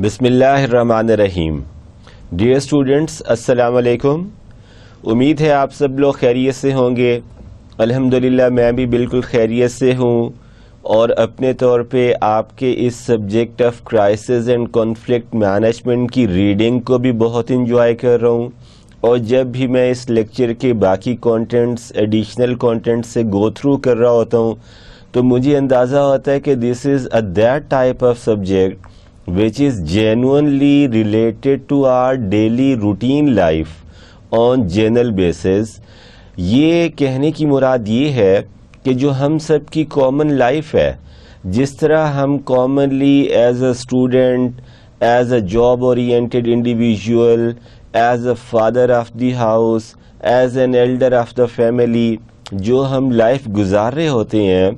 بسم اللہ الرحمن الرحیم. ڈیئر اسٹوڈنٹس، السلام علیکم. امید ہے آپ سب لوگ خیریت سے ہوں گے. الحمدللہ میں بھی بالکل خیریت سے ہوں، اور اپنے طور پہ آپ کے اس subject of crisis and conflict management کی ریڈنگ کو بھی بہت انجوائے کر رہا ہوں. اور جب بھی میں اس لیکچر کے باقی کانٹینٹس، ایڈیشنل کانٹینٹس سے گو تھرو کر رہا ہوتا ہوں تو مجھے اندازہ ہوتا ہے کہ this is that type of subject which is genuinely related to our daily routine life on general basis. یہ کہنے کی مراد یہ ہے کہ جو ہم سب کی کامن لائف ہے، جس طرح ہم commonly as a student, as a job oriented individual, as a father of the house, as an elder of the family جو ہم لائف گزار رہے ہوتے ہیں،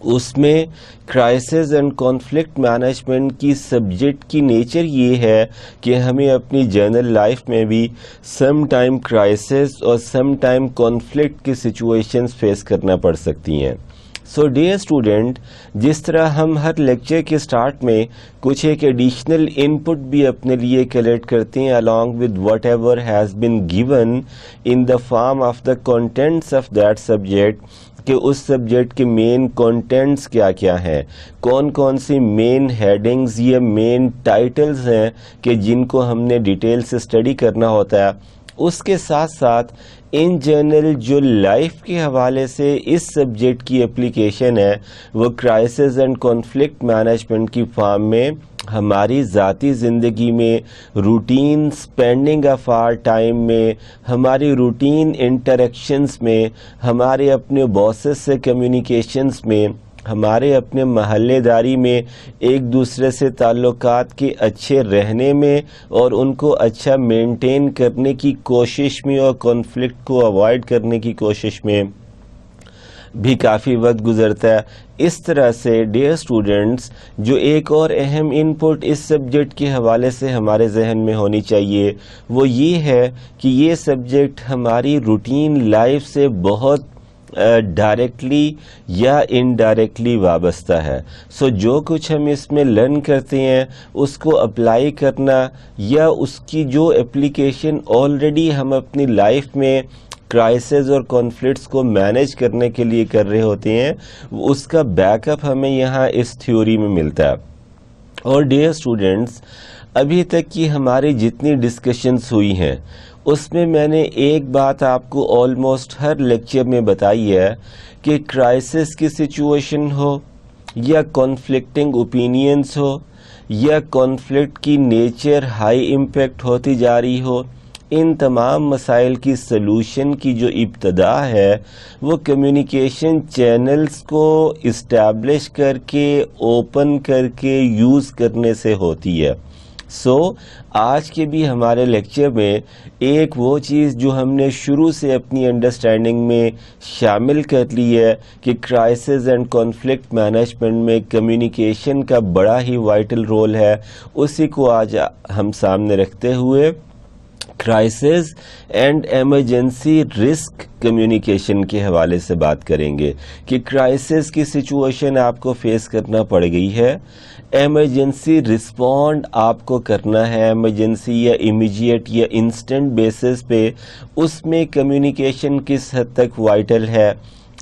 اس میں کرائسس اینڈ کانفلکٹ مینجمنٹ کی سبجیکٹ کی نیچر یہ ہے کہ ہمیں اپنی جنرل لائف میں بھی سم ٹائم کرائسس اور سم ٹائم کانفلکٹ کی سچویشنز فیس کرنا پڑ سکتی ہیں. سو ڈیئر اسٹوڈنٹ، جس طرح ہم ہر لیکچر کے سٹارٹ میں کچھ ایک ایڈیشنل ان پٹ بھی اپنے لیے کلیکٹ کرتے ہیں along with whatever has been given in the form of the contents of that subject، کہ اس سبجیکٹ کے مین کانٹینٹس کیا کیا ہیں، کون کون سی مین ہیڈنگز یا مین ٹائٹلز ہیں کہ جن کو ہم نے ڈیٹیل سے اسٹڈی کرنا ہوتا ہے. اس کے ساتھ ساتھ ان جنرل جو لائف کے حوالے سے اس سبجیکٹ کی اپلیکیشن ہے وہ کرائسس اینڈ کانفلکٹ مینجمنٹ کی فارم میں ہماری ذاتی زندگی میں، routine spending of our time میں، ہماری روٹین انٹریکشنز میں، ہمارے اپنے باسز سے کمیونیکیشنز میں، ہمارے اپنے محلے داری میں ایک دوسرے سے تعلقات کے اچھے رہنے میں اور ان کو اچھا مینٹین کرنے کی کوشش میں اور کانفلکٹ کو اوائڈ کرنے کی کوشش میں بھی کافی وقت گزرتا ہے. اس طرح سے ڈیئر اسٹوڈنٹس، جو ایک اور اہم ان پٹ اس سبجیکٹ کے حوالے سے ہمارے ذہن میں ہونی چاہیے وہ یہ ہے کہ یہ سبجیکٹ ہماری روٹین لائف سے بہت ڈائریکٹلی یا انڈائریکٹلی وابستہ ہے. سو جو کچھ ہم اس میں لرن کرتے ہیں اس کو اپلائی کرنا یا اس کی جو اپلیکیشن آلریڈی ہم اپنی لائف میں کرائسس اور کانفلکٹس کو مینیج کرنے کے لیے کر رہے ہوتے ہیں، اس کا بیک اپ ہمیں یہاں اس تھیوری میں ملتا ہے. اور ڈیئر اسٹوڈنٹس، ابھی تک کی ہماری جتنی ڈسکشنز ہوئی ہیں اس میں نے ایک بات آپ کو آلموسٹ ہر لیکچر میں بتائی ہے کہ کرائسس کی سچویشن ہو یا کانفلکٹنگ اوپینینز ہو یا کانفلکٹ کی نیچر ہائی امپیکٹ ہوتی جا رہی ہو، ان تمام مسائل کی سلوشن کی جو ابتدا ہے وہ کمیونیکیشن چینلز کو اسٹیبلش کر کے، اوپن کر کے یوز کرنے سے ہوتی ہے. سو آج کے بھی ہمارے لیکچر میں ایک وہ چیز جو ہم نے شروع سے اپنی انڈرسٹینڈنگ میں شامل کر لی ہے کہ کرائسس اینڈ کانفلکٹ مینجمنٹ میں کمیونیکیشن کا بڑا ہی وائٹل رول ہے، اسی کو آج ہم سامنے رکھتے ہوئے crisis and emergency risk communication کے حوالے سے بات کریں گے کہ کرائسس کی سچویشن آپ کو فیس کرنا پڑ گئی ہے، ایمرجنسی رسپونڈ آپ کو کرنا ہے ایمرجنسی یا امیڈیٹ یا انسٹنٹ بیسس پہ، اس میں کمیونیکیشن کس حد تک وائٹل ہے.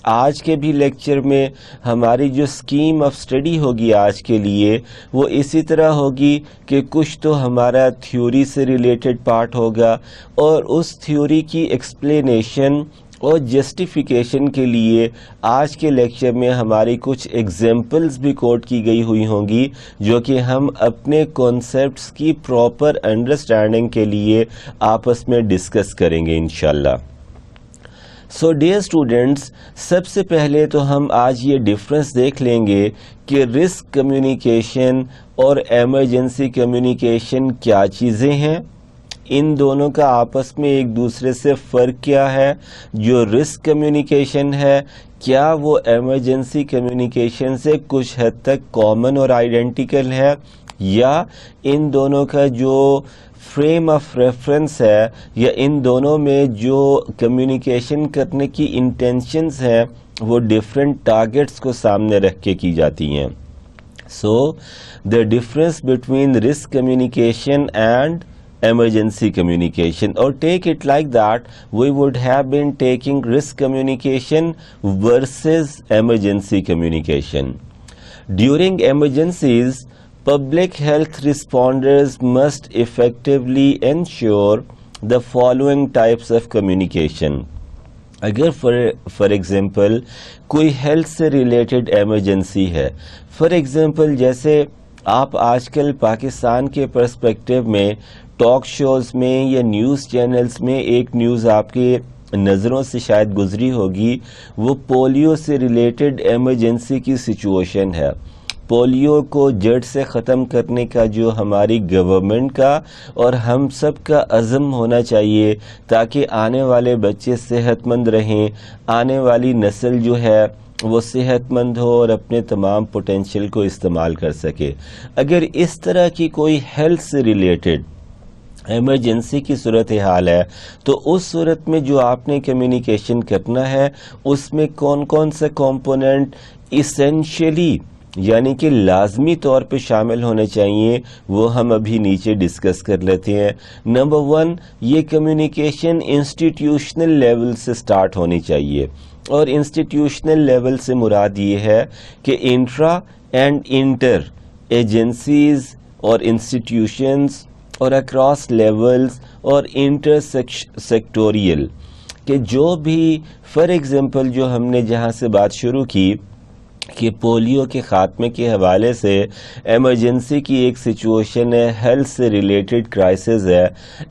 آج کے بھی لیکچر میں ہماری جو اسکیم آف اسٹڈی ہوگی آج کے لیے وہ اسی طرح ہوگی کہ کچھ تو ہمارا تھیوری سے ریلیٹڈ پارٹ ہوگا اور اس تھیوری کی ایکسپلینیشن اور جسٹیفیکیشن کے لیے آج کے لیکچر میں ہماری کچھ ایگزامپلز بھی کوٹ کی گئی ہوئی ہوں گی جو کہ ہم اپنے کانسیپٹس کی پراپر انڈرسٹینڈنگ کے لیے آپس میں ڈسکس کریں گے انشاءاللہ. سو ڈیئر اسٹوڈنٹس، سب سے پہلے تو ہم آج یہ ڈفرنس دیکھ لیں گے کہ رسک کمیونیکیشن اور ایمرجنسی کمیونیکیشن کیا چیزیں ہیں، ان دونوں کا آپس میں ایک دوسرے سے فرق کیا ہے. جو رسک کمیونیکیشن ہے کیا وہ ایمرجنسی کمیونیکیشن سے کچھ حد تک کامن اور آئیڈینٹیکل ہے، یا ان دونوں کا جو فریم آف ریفرنس ہے یا ان دونوں میں جو کمیونیکیشن کرنے کی انٹینشنز ہیں وہ ڈیفرنٹ ٹارگٹس کو سامنے رکھ کے کی جاتی ہیں. So, the difference between risk communication and emergency communication, or take it like that, we would have been taking risk communication versus emergency communication. During emergencies, public health responders must effectively ensure the following types of communication. اگر for example کوئی health سے related emergency ہے، for example جیسے آپ آج کل پاکستان کے perspective میں ٹاک شوز میں یا نیوز چینلز میں ایک نیوز آپ کے نظروں سے شاید گزری ہوگی، وہ پولیو سے ریلیٹڈ ایمرجنسی کی سچویشن ہے. پولیو کو جڑ سے ختم کرنے کا جو ہماری گورنمنٹ کا اور ہم سب کا عزم ہونا چاہیے تاکہ آنے والے بچے صحت مند رہیں، آنے والی نسل جو ہے وہ صحت مند ہو اور اپنے تمام پوٹینشیل کو استعمال کر سکے. اگر اس طرح کی کوئی ہیلتھ سے ریلیٹڈ ایمرجنسی کی صورتحال ہے تو اس صورت میں جو آپ نے کمیونیکیشن کرنا ہے اس میں کون کون سے کمپوننٹ ایسینشلی یعنی کہ لازمی طور پہ شامل ہونے چاہیے وہ ہم ابھی نیچے ڈسکس کر لیتے ہیں. نمبر 1، یہ کمیونیکیشن انسٹیٹیوشنل لیول سے سٹارٹ ہونی چاہیے، اور انسٹیٹیوشنل لیول سے مراد یہ ہے کہ انٹرا اینڈ انٹر ایجنسیز اور انسٹیٹیوشنز اور اکراس لیولز اور انٹر سیکٹوریل کہ جو بھی فار ایگزامپل جو ہم نے جہاں سے بات شروع کی کہ پولیو کے خاتمے کے حوالے سے ایمرجنسی کی ایک سچویشن ہے، ہیلتھ سے ریلیٹڈ کرائسس ہے،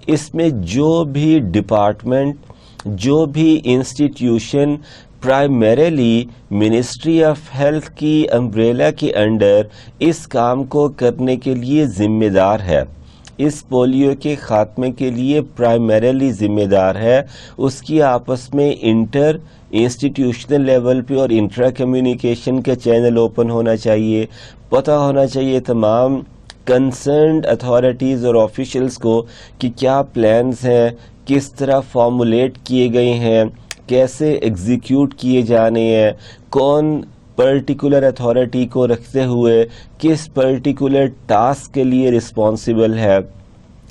اس میں جو بھی ڈپارٹمنٹ جو بھی institution primarily ministry of health کی امبریلا کے انڈر اس کام کو کرنے کے لیے ذمہ دار ہے، اس پولیو کے خاتمے کے لیے پرائمریلی ذمہ دار ہے، اس کی آپس میں انٹر انسٹیٹیوشنل لیول پہ اور انٹرا کمیونیکیشن کا چینل اوپن ہونا چاہیے. پتہ ہونا چاہیے تمام کنسرنڈ اتھارٹیز اور آفیشلز کو کہ کیا پلانز ہیں، کس طرح فارمولیٹ کیے گئے ہیں، کیسے ایگزیکیوٹ کیے جانے ہیں، کون پرٹیکولر اتھارٹی کو رکھتے ہوئے کس پرٹیکولر ٹاسک کے لیے رسپانسبل ہے.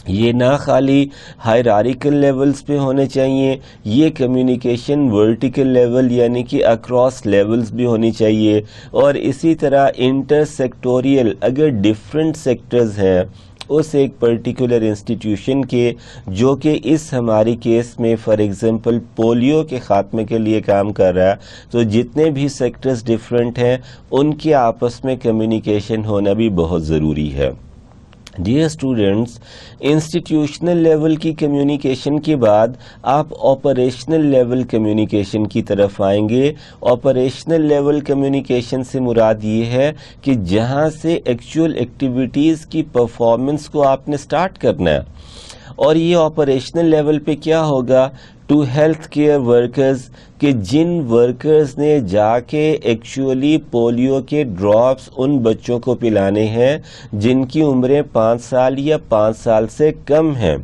یہ نہ خالی ہائرارکل لیولز پہ ہونے چاہیے، یہ کمیونیکیشن ورٹیکل لیول یعنی کہ اکراس لیولز بھی ہونی چاہیے. اور اسی طرح انٹر سیکٹوریل، اگر ڈفرینٹ سیکٹرز ہیں اس ایک پرٹیکولر انسٹیٹیوشن کے جو کہ اس ہماری کیس میں فار ایگزامپل پولیو کے خاتمے کے لیے کام کر رہا ہے، تو جتنے بھی سیکٹرز ڈفرینٹ ہیں ان کے آپس میں کمیونیکیشن ہونا بھی بہت ضروری ہے. ڈیئر اسٹوڈنٹس، انسٹیٹیوشنل لیول کی کمیونیکیشن کے بعد آپ آپریشنل لیول کمیونیکیشن کی طرف آئیں گے. آپریشنل لیول کمیونیکیشن سے مراد یہ ہے کہ جہاں سے ایکچوئل ایکٹیویٹیز کی پرفارمنس کو آپ نے سٹارٹ کرنا ہے. اور یہ آپریشنل لیول پہ کیا ہوگا؟ ٹو ہیلتھ کیئر ورکرز، کہ جن ورکرز نے جا کے ایکچولی پولیو کے ڈراپس ان بچوں کو پلانے ہیں جن کی عمریں 5 سال یا 5 سال سے کم ہیں.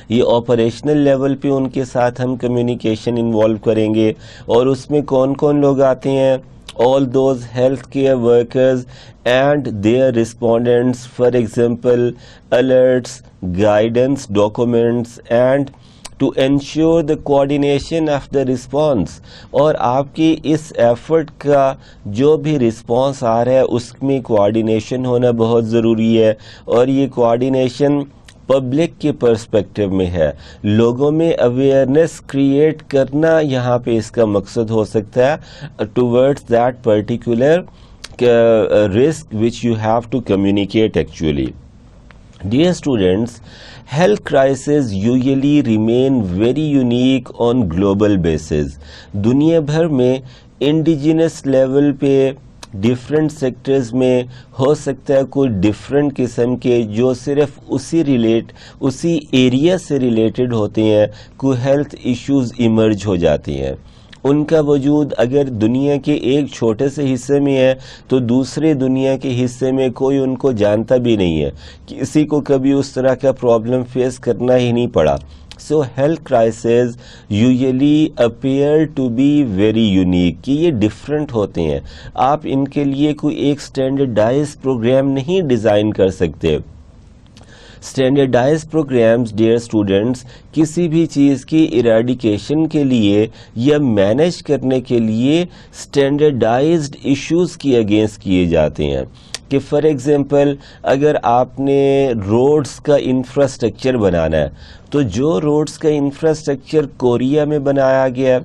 یہ آپریشنل لیول پہ ان کے ساتھ ہم کمیونیکیشن انوالو کریں گے. اور اس میں کون کون لوگ آتے ہیں؟ all those healthcare workers and their respondents, for example alerts, guidance documents, and to ensure the coordination of the response. اور آپ کی اس ایفرٹ کا جو بھی رسپانس آ رہا ہے اس میں کوآرڈینیشن ہونا بہت ضروری ہے. اور یہ کوآرڈینیشن پبلک کے پرسپیکٹو میں ہے، لوگوں میں اویئرنیس کریٹ کرنا یہاں پہ اس کا مقصد ہو سکتا ہے towards that particular risk which you have to communicate actually. Dear students, health crises usually remain very unique on global basis. دنیا بھر میں انڈیجنس لیول پہ ڈفرینٹ سیکٹرز میں ہو سکتا ہے کوئی ڈفرینٹ قسم کے جو صرف اسی ایریا سے ریلیٹڈ ہوتے ہیں، کوئی ہیلتھ ایشوز ایمرج ہو جاتے ہیں. ان کا وجود اگر دنیا کے ایک چھوٹے سے حصے میں ہے تو دوسرے دنیا کے حصے میں کوئی ان کو جانتا بھی نہیں ہے، کسی کو کبھی اس طرح کا پرابلم فیس کرنا ہی نہیں پڑا. So health crises usually appear to be very unique, کہ یہ ڈفرینٹ ہوتے ہیں. آپ ان کے لیے کوئی ایک اسٹینڈرڈائز پروگرام نہیں ڈیزائن کر سکتے. اسٹینڈرڈائز پروگرامز ڈیئر اسٹوڈنٹس کسی بھی چیز کی ایریڈیکیشن کے لیے یا مینیج کرنے کے لیے اسٹینڈرڈائزڈ ایشوز کی اگینسٹ کیے جاتے ہیں. کہ فار ایگزامپل اگر آپ نے روڈز کا انفراسٹرکچر بنانا ہے تو جو روڈز کا انفراسٹرکچر کوریا میں بنایا گیا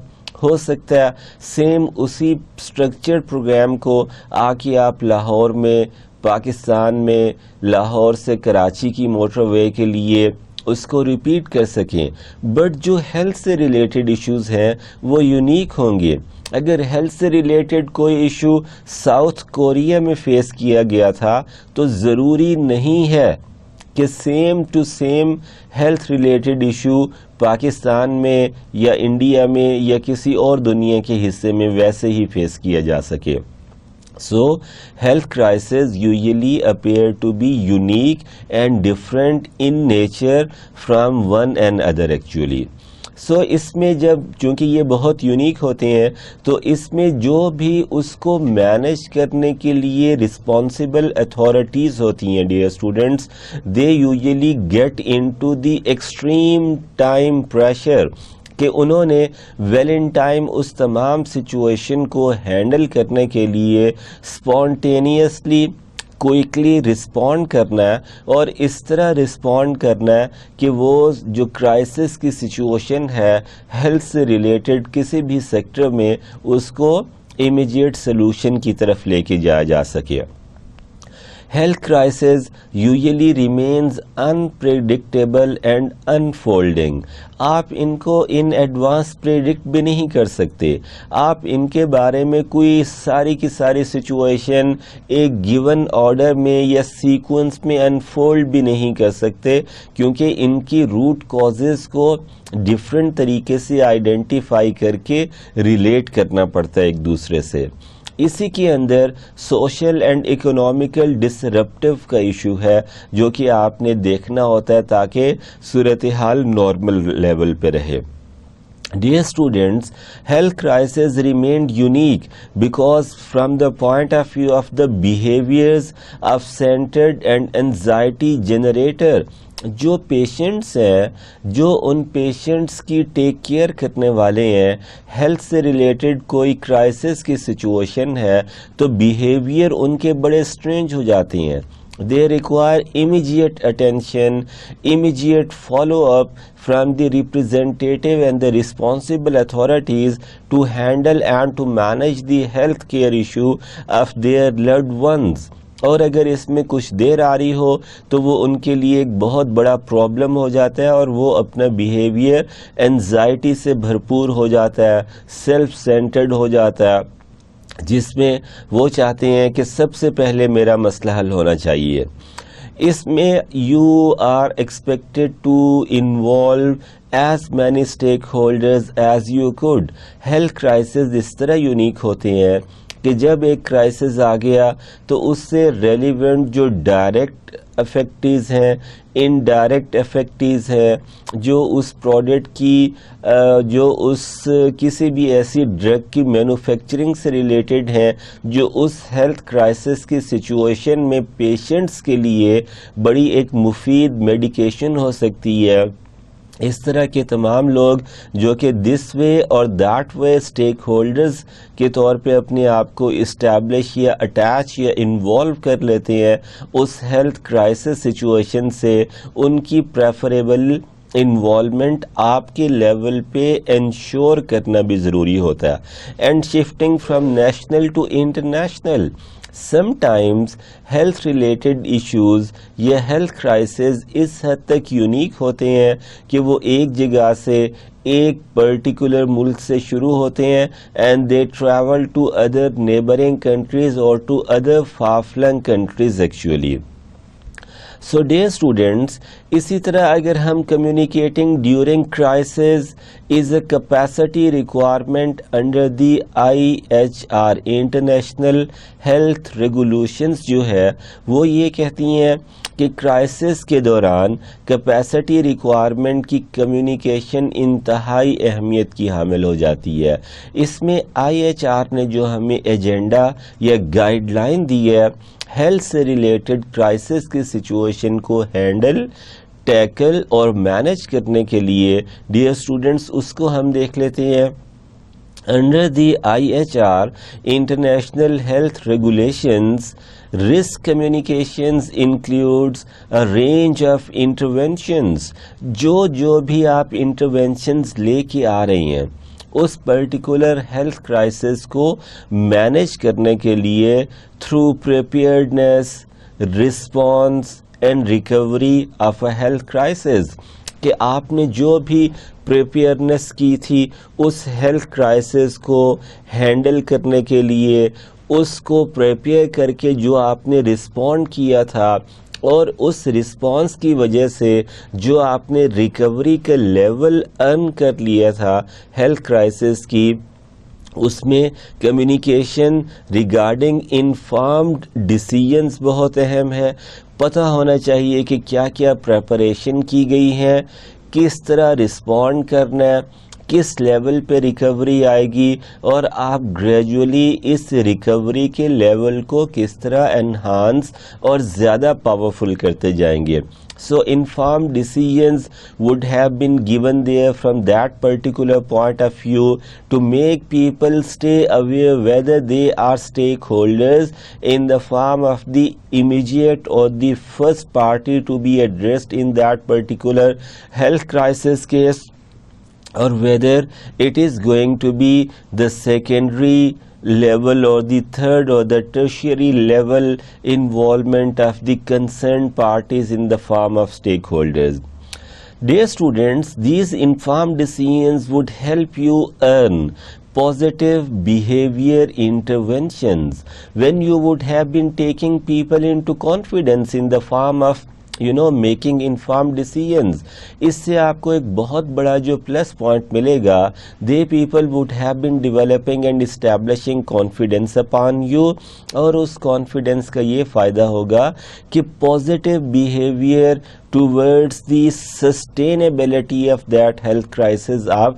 ہو سکتا ہے سیم اسی اسٹرکچر پروگرام کو آ کے آپ لاہور میں پاکستان میں لاہور سے کراچی کی موٹر وے کے لیے اس کو ریپیٹ کر سکیں. بٹ جو ہیلتھ سے ریلیٹڈ ایشوز ہیں وہ یونیک ہوں گے. اگر ہیلتھ سے ریلیٹڈ کوئی ایشو ساؤتھ کوریا میں فیس کیا گیا تھا تو ضروری نہیں ہے کہ same to same health related issue Pakistan میں یا انڈیا میں یا کسی اور دنیا کے حصے میں ویسے ہی فیس کیا جا سکے. So, health crises usually appear to be unique and different in nature from one another actually. So, اس میں جب چونکہ یہ بہت یونیک ہوتے ہیں تو اس میں جو بھی اس کو مینیج کرنے کے لیے رسپانسبل اتھارٹیز ہوتی ہیں dear students they usually get into the extreme time pressure کہ انہوں نے ویل ان ٹائم اس تمام سچویشن کو ہینڈل کرنے کے لیے اسپونٹینیسلی کوئکلی رسپونڈ کرنا ہے اور اس طرح رسپونڈ کرنا ہے کہ وہ جو کرائسس کی سچویشن ہے ہیلتھ سے ریلیٹڈ کسی بھی سیکٹر میں اس کو امیجیٹ سلوشن کی طرف لے کے جایا جا سکے. Health crisis usually remains unpredictable and unfolding. آپ ان کو ان ایڈوانس پریڈکٹ بھی نہیں کر سکتے. آپ ان کے بارے میں کوئی ساری کی ساری سچویشن ایک گیون آرڈر میں یا سیکوینس میں انفولڈ بھی نہیں کر سکتے کیونکہ ان کی روٹ کازز کو ڈفرینٹ طریقے سے آئیڈینٹیفائی کر کے ریلیٹ کرنا پڑتا ہے ایک دوسرے سے. اسی کے اندر سوشل اینڈ اکنامیکل ڈسرپٹیو کا ایشو ہے جو کہ آپ نے دیکھنا ہوتا ہے تاکہ صورتحال نارمل لیول پہ رہے. Dear students, health crises remained unique because from the point of view of the behaviors of centered and anxiety generator, جو پیشنٹس ہیں جو ان پیشنٹس کی ٹیک کیئر کرنے والے ہیں ہیلتھ سے ریلیٹڈ کوئی کرائسس کی سچویشن ہے تو بیہیویئر ان کے بڑے اسٹرینج ہو جاتے ہیں. They require immediate attention, immediate follow-up from the representative and the responsible authorities to handle and to manage the health care issue of their loved ones. اور اگر اس میں کچھ دیر آ رہی ہو تو وہ ان کے لیے ایک بہت بڑا پرابلم ہو جاتا ہے اور وہ اپنا بیہیویئر انزائٹی سے بھرپور ہو جاتا ہے, سیلف سینٹرڈ ہو جاتا ہے, جس میں وہ چاہتے ہیں کہ سب سے پہلے میرا مسئلہ حل ہونا چاہیے. اس میں you are expected to involve as many stakeholders as you could. Health crises اس طرح یونیک ہوتے ہیں کہ جب ایک کرائسس آ گیا تو اس سے ریلیونٹ جو ڈائریکٹ افیکٹیز ہیں, انڈائریکٹ افیکٹیز ہیں, جو اس پروڈکٹ کی جو اس کسی بھی ایسی ڈرگ کی مینوفیکچرنگ سے ریلیٹڈ ہیں جو اس ہیلتھ کرائسس کی سچویشن میں پیشنٹس کے لیے بڑی ایک مفید میڈیکیشن ہو سکتی ہے. اس طرح کے تمام لوگ جو کہ دس وے اور دیٹ وے اسٹیک ہولڈرز کے طور پہ اپنے آپ کو اسٹیبلش یا اٹیچ یا انوالو کر لیتے ہیں اس ہیلتھ کرائسس سچویشن سے, ان کی پریفریبل انوالومنٹ آپ کے لیول پہ انشور کرنا بھی ضروری ہوتا ہے. And shifting from national to international, sometimes health related issues یا health crisis اس حد تک یونیک ہوتے ہیں کہ وہ ایک جگہ سے ایک پرٹیکولر ملک سے شروع ہوتے ہیں and they travel to other neighboring countries or to other far-flung countries actually. So dear students, اسی طرح اگر ہم communicating during crisis is a capacity requirement under the IHR International Health Regulations جو ہے وہ یہ کہتی ہیں کہ کرائسس کے دوران کیپیسٹی ریکوائرمنٹ کی کمیونیکیشن انتہائی اہمیت کی حامل ہو جاتی ہے. اس میں IHR نے جو ہمیں ایجنڈا یا گائیڈ لائن دی ہے ہیلتھ سے ریلیٹڈ کرائسس کی سچویشن کو ہینڈل ٹیکل اور مینج کرنے کے لیے، ڈیئر اسٹوڈنٹس، اس کو ہم دیکھ لیتے ہیں. Under the IHR International Health Regulations, risk communications includes a range of interventions. جو بھی آپ interventions لے کے آ رہی ہیں اس پرٹیکولر ہیلتھ کرائسس کو مینیج کرنے کے لیے through preparedness, response and recovery of a health crisis، کہ آپ نے جو بھی پریپیئرنس کی تھی اس ہیلتھ کرائسس کو ہینڈل کرنے کے لیے، اس کو پریپیئر کر کے جو آپ نے رسپونڈ کیا تھا اور اس رسپانس کی وجہ سے جو آپ نے ریکوری کا لیول ارن کر لیا تھا ہیلتھ کرائسس کی، اس میں کمیونیکیشن ریگارڈنگ انفارمڈ ڈیسیژنز بہت اہم ہے. پتہ ہونا چاہیے کہ کیا کیا پریپریشن کی گئی ہے، کس طرح رسپونڈ کرنا ہے، کس لیول پہ ریکوری آئے گی، اور آپ گریجولی اس ریکوری کے لیول کو کس طرح انہانس اور زیادہ پاورفل کرتے جائیں گے. So informed decisions would have been given there from that particular point of view to make people stay aware whether they are stakeholders in the form of the immediate or the first party to be addressed in that particular health crisis case, or whether it is going to be the secondary level or the third or the tertiary level involvement of the concerned parties in the form of stakeholders. Dear students, these informed decisions would help you earn positive behavior interventions when you would have been taking people into confidence in the form of making inform decisions. اس سے آپ کو ایک بہت بڑا جو plus point ملے گا، the people would have been developing and establishing confidence upon you, اور اس کانفیڈینس کا یہ فائدہ ہوگا کہ positive behaviour towards the sustainability of that health crisis آپ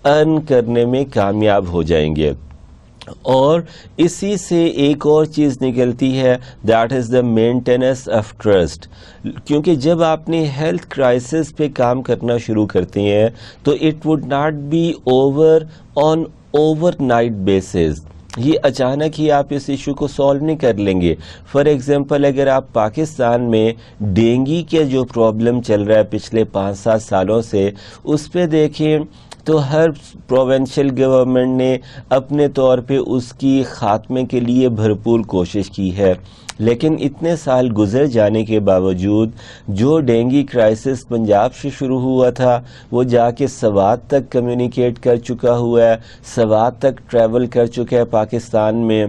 ارن کرنے میں کامیاب ہو جائیں گے. اور اسی سے ایک اور چیز نکلتی ہے، that is the maintenance of trust. کیونکہ جب آپ نے ہیلتھ کرائسس پہ کام کرنا شروع کرتے ہیں تو it would not be overnight basis. یہ اچانک ہی آپ اس ایشو کو سالو نہیں کر لیں گے. فار ایگزامپل، اگر آپ پاکستان میں ڈینگی کا جو پرابلم چل رہا ہے پچھلے 5-7 سالوں سے، اس پہ دیکھیں تو ہر پروونشل گورنمنٹ نے اپنے طور پہ اس کی خاتمے کے لیے بھرپور کوشش کی ہے، لیکن اتنے سال گزر جانے کے باوجود جو ڈینگی کرائسس پنجاب سے شروع ہوا تھا وہ جا کے سوات تک کمیونیکیٹ کر چکا ہوا ہے، سوات تک ٹریول کر چکا ہے پاکستان میں.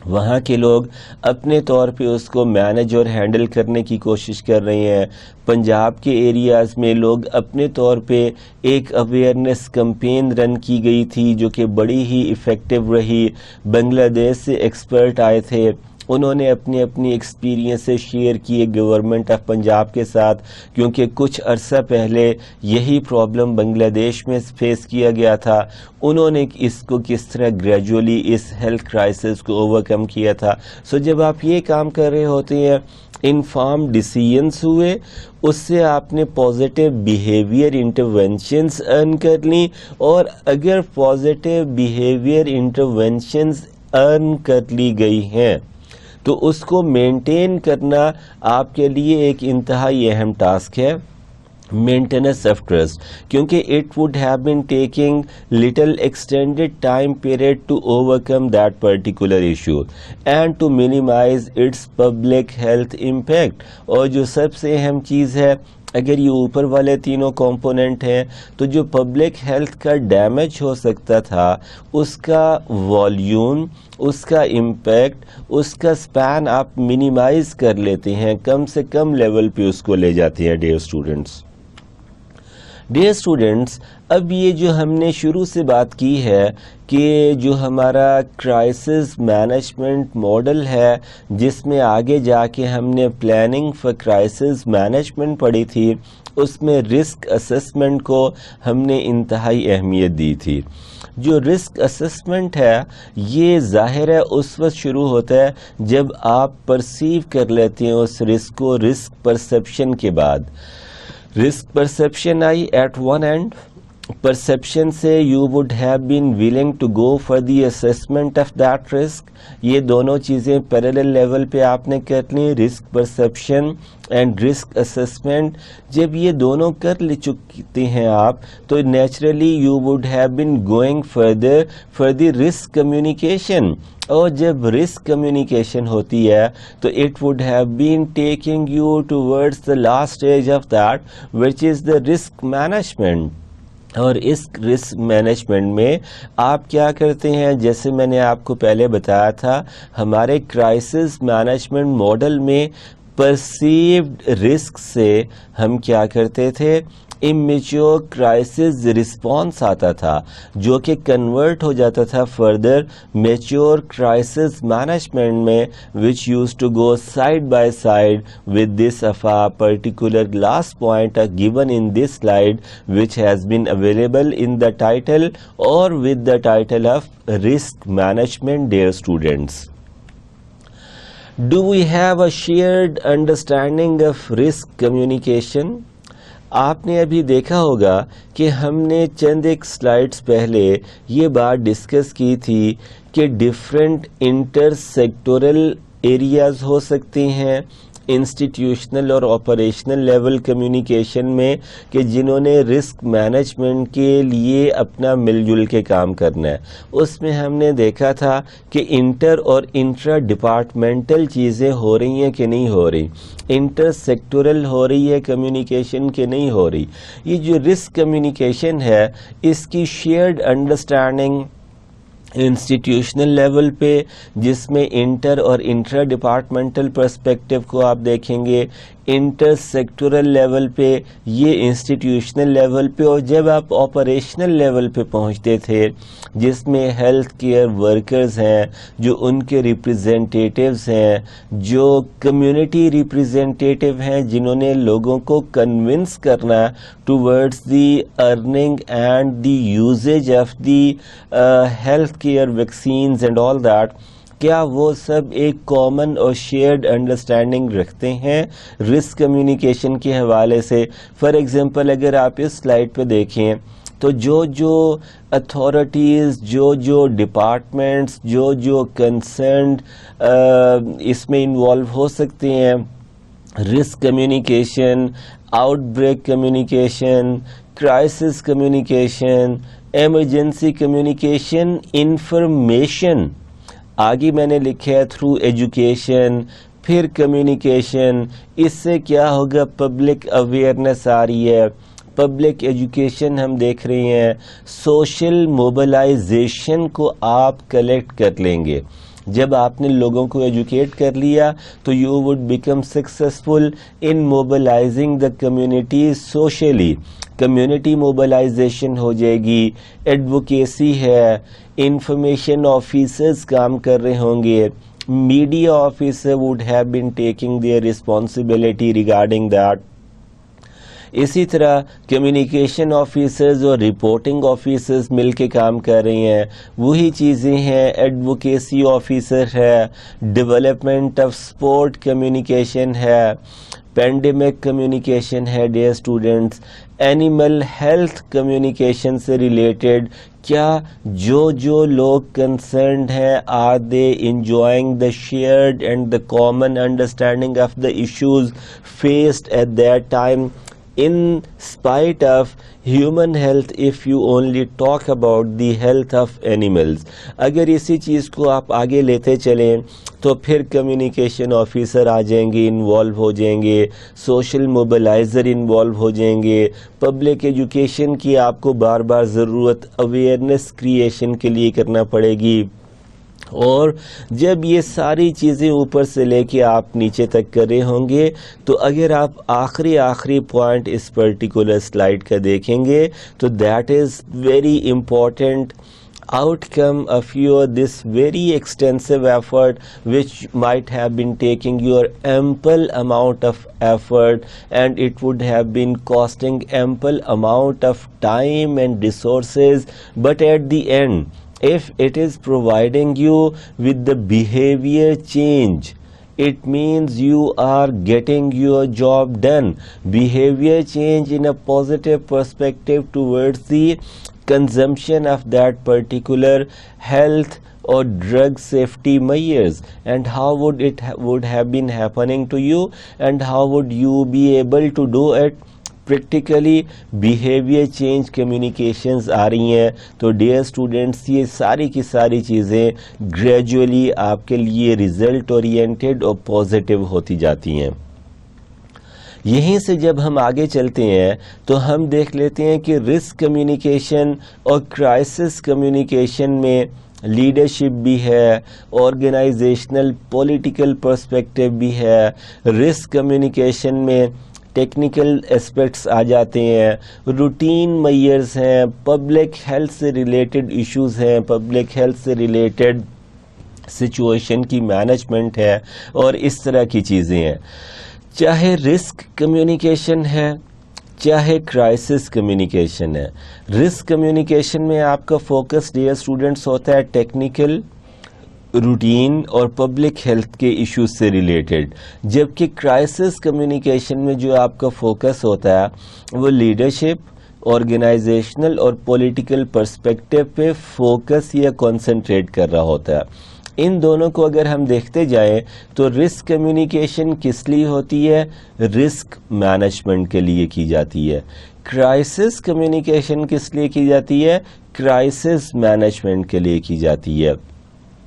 وہاں کے لوگ اپنے طور پہ اس کو مینج اور ہینڈل کرنے کی کوشش کر رہے ہیں. پنجاب کے ایریاز میں لوگ اپنے طور پہ ایک اویئرنیس کمپین رن کی گئی تھی جو کہ بڑی ہی ایفیکٹو رہی. بنگلہ دیش سے ایکسپرٹ آئے تھے، انہوں نے اپنی ایکسپیرینسز شیئر کیے گورنمنٹ آف پنجاب کے ساتھ، کیونکہ کچھ عرصہ پہلے یہی پرابلم بنگلہ دیش میں فیس کیا گیا تھا. انہوں نے اس کو کس طرح گریجولی اس ہیلتھ کرائسس کو اوورکم کیا تھا. سو جب آپ یہ کام کر رہے ہوتے ہیں، انفارم ڈیسیژنس ہوئے، اس سے آپ نے پازیٹیو بیہیویئر انٹرونشنز ارن کر لیں، اور اگر پازیٹیو بیہیویئر انٹرونشنز ارن کر لی گئی ہیں تو اس کو مینٹین کرنا آپ کے لیے ایک انتہائی اہم ٹاسک ہے، مینٹیننس آف ٹرسٹ. کیونکہ it would have been taking little extended time period to overcome that particular issue and to minimise its public health impact. اور جو سب سے اہم چیز ہے، اگر یہ اوپر والے تینوں کمپوننٹ ہیں تو جو پبلک ہیلتھ کا ڈیمیج ہو سکتا تھا اس کا والیوم، اس کا امپیکٹ، اس کا سپین آپ منیمائز کر لیتے ہیں، کم سے کم لیول پہ اس کو لے جاتے ہیں. ڈیئر اسٹوڈنٹس، ڈیئر اسٹوڈنٹس، اب یہ جو ہم نے شروع سے بات کی ہے کہ جو ہمارا کرائسس مینجمنٹ ماڈل ہے، جس میں آگے جا کے ہم نے پلاننگ فار کرائسس مینجمنٹ پڑھی تھی، اس میں رسک اسسمنٹ کو ہم نے انتہائی اہمیت دی تھی۔ جو رسک اسسمنٹ ہے یہ ظاہر ہے اس وقت شروع ہوتا ہے جب آپ پرسیو کر لیتے ہیں اس رسک کو، رسک پرسپشن کے بعد۔ Risk perception I at one end, perception سے you would have been willing to go for the assessment of that risk. یہ دونوں چیزیں پیرالل لیول پہ آپ نے کر لی، risk perception and risk assessment. جب یہ دونوں کر لے چکتے ہیں آپ تو naturally you would have been going further for the risk communication, اور جب رسک کمیونیکیشن ہوتی ہے تو it would have been taking you towards the last stage of that which is the risk management. اور اس رسک مینجمنٹ میں آپ کیا کرتے ہیں، جیسے میں نے آپ کو پہلے بتایا تھا، ہمارے کرائسس مینجمنٹ ماڈل میں پرسیوڈ رسک سے ہم کیا کرتے تھے، امیچور کرائسس رسپانس آتا تھا، جو کہ کنورٹ ہو جاتا تھا فردر میچور کرائسس مینجمنٹ میں، which use to go side by side with this of a particular last point given in this slide, which has been available in the title or with the title of risk management. Dear students, do we have a shared understanding of risk communication? آپ نے ابھی دیکھا ہوگا کہ ہم نے چند ایک سلائیڈز پہلے یہ بات ڈسکس کی تھی کہ ڈیفرنٹ انٹر سیکٹورل ایریاز ہو سکتے ہیں انسٹیٹیوشنل اور آپریشنل لیول کمیونیکیشن میں، کہ جنہوں نے رسک مینجمنٹ کے لیے اپنا مل جل کے کام کرنا ہے۔ اس میں ہم نے دیکھا تھا کہ انٹر اور انٹرا ڈپارٹمنٹل چیزیں ہو رہی ہیں کہ نہیں ہو رہی، انٹر سیکٹورل ہو رہی ہے کمیونیکیشن کہ نہیں ہو رہی۔ یہ جو رسک کمیونیکیشن ہے اس کی شیئرڈ انڈرسٹینڈنگ انسٹیٹیوشنل لیول پہ، جس میں انٹر اور انٹرا ڈپارٹمنٹل پرسپیکٹو کو آپ دیکھیں گے، انٹر سیکٹورل لیول پہ، یہ انسٹیٹیوشنل لیول پہ، اور جب آپ آپریشنل لیول پہ پہنچتے تھے جس میں ہیلتھ کیئر ورکرز ہیں، جو ان کے ریپریزنٹیٹیوز ہیں، جو کمیونٹی ریپریزنٹیٹیو ہیں، جنہوں نے لوگوں کو کنونس کرنا towards the earning and the usage of the health care vaccines and all that, کیا وہ سب ایک کامن اور شیئرڈ انڈرسٹینڈنگ رکھتے ہیں رسک کمیونیکیشن کے حوالے سے؟ فار ایگزامپل اگر آپ اس سلائیڈ پہ دیکھیں تو جو اتھارٹیز، جو ڈپارٹمنٹس، جو کنسرنڈ اس میں انوالو ہو سکتے ہیں، risk communication, out break communication, crisis communication, emergency communication, information, آگے میں نے لکھا ہے تھرو ایجوکیشن، پھر کمیونیکیشن، اس سے کیا ہوگا، پبلک اویئرنیس آ رہی ہے، پبلک ایجوکیشن ہم دیکھ رہے ہیں، سوشل موبلائزیشن کو آپ کلیکٹ کر لیں گے۔ جب آپ نے لوگوں کو ایجوکیٹ کر لیا تو you would become successful in mobilising the community socially, community mobilisation ہو جائے گی، ایڈوکیسی ہے، انفارمیشن آفیسرز کام کر رہے ہوں گے، media officer would have been taking their responsibility regarding that. اسی طرح کمیونیکیشن آفیسرز اور رپورٹنگ آفیسرز مل کے کام کر رہی ہیں، وہی چیزیں ہیں، ایڈوکیسی آفیسر ہے، ڈیولپمنٹ آف سپورٹ کمیونیکیشن ہے، پینڈیمک کمیونیکیشن ہے dear students, animal health communication سے ریلیٹڈ کیا جو لوگ کنسرنڈ ہیں، are they enjoying the shared and the common understanding of the issues faced at that time in spite of human health if you only talk about the health of animals۔ اگر اسی چیز کو آپ آگے لیتے چلیں تو پھر کمیونیکیشن آفیسر آ جائیں گے، انوالو ہو جائیں گے، سوشل موبلائزر انوالو ہو جائیں گے، پبلک ایجوکیشن کی آپ کو بار بار ضرورت اویئرنیس کریشن کے لیے کرنا پڑے گی، اور جب یہ ساری چیزیں اوپر سے لے کے آپ نیچے تک کر رہے ہوں گے تو اگر آپ آخری پوائنٹ اس پرٹیکولر سلائیڈ کا دیکھیں گے تو that is very important outcome of this very extensive effort which might have been taking your ample amount of effort, and it would have been costing ample amount of time and resources, but at the end if it is providing you with the behavior change, it means you are getting your job done. Behavior change in a positive perspective towards the consumption of that particular health or drug safety measures, and how would it would have been happening to you, and how would you be able to do it practically. behavior change communications آ رہی ہیں. تو dear students یہ ساری کی ساری چیزیں gradually آپ کے لیے result oriented اور positive ہوتی جاتی ہیں. یہیں سے جب ہم آگے چلتے ہیں تو ہم دیکھ لیتے ہیں کہ رسک کمیونیکیشن اور کرائسس کمیونیکیشن میں لیڈرشپ بھی ہے, آرگنائزیشنل پولیٹیکل پرسپیکٹو بھی ہے. رسک کمیونیکیشن میں ٹیکنیکل اسپیکٹس آ جاتے ہیں, روٹین میئرز ہیں, پبلک ہیلتھ سے ریلیٹڈ ایشوز ہیں, پبلک ہیلتھ سے ریلیٹڈ سچویشن کی مینجمنٹ ہے, اور اس طرح کی چیزیں ہیں. چاہے رسک کمیونیکیشن ہے چاہے کرائسس کمیونیکیشن ہے. رسک کمیونیکیشن میں آپ کا فوکس ڈیئر اسٹوڈنٹس ہوتا ہے ٹیکنیکل, روٹین اور پبلک ہیلتھ کے ایشوز سے ریلیٹڈ, جبکہ کرائسس کمیونیکیشن میں جو آپ کا فوکس ہوتا ہے وہ لیڈرشپ, آرگنائزیشنل اور پولیٹیکل پرسپیکٹو پہ فوکس یا کنسنٹریٹ کر رہا ہوتا ہے. ان دونوں کو اگر ہم دیکھتے جائیں تو رسک کمیونیکیشن کس لیے ہوتی ہے؟ رسک مینجمنٹ کے لیے کی جاتی ہے. کرائسس کمیونیکیشن کس لیے کی جاتی ہے؟ کرائسس مینجمنٹ کے لیے کی جاتی ہے.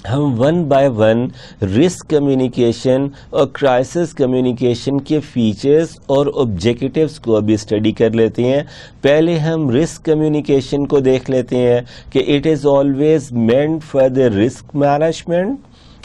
ہم one by one risk communication اور کرائسس کمیونیکیشن کے فیچرز اور آبجیکٹیوز کو ابھی اسٹڈی کر لیتے ہیں. پہلے ہم رسک کمیونیکیشن کو دیکھ لیتے ہیں کہ it is always meant for the risk management,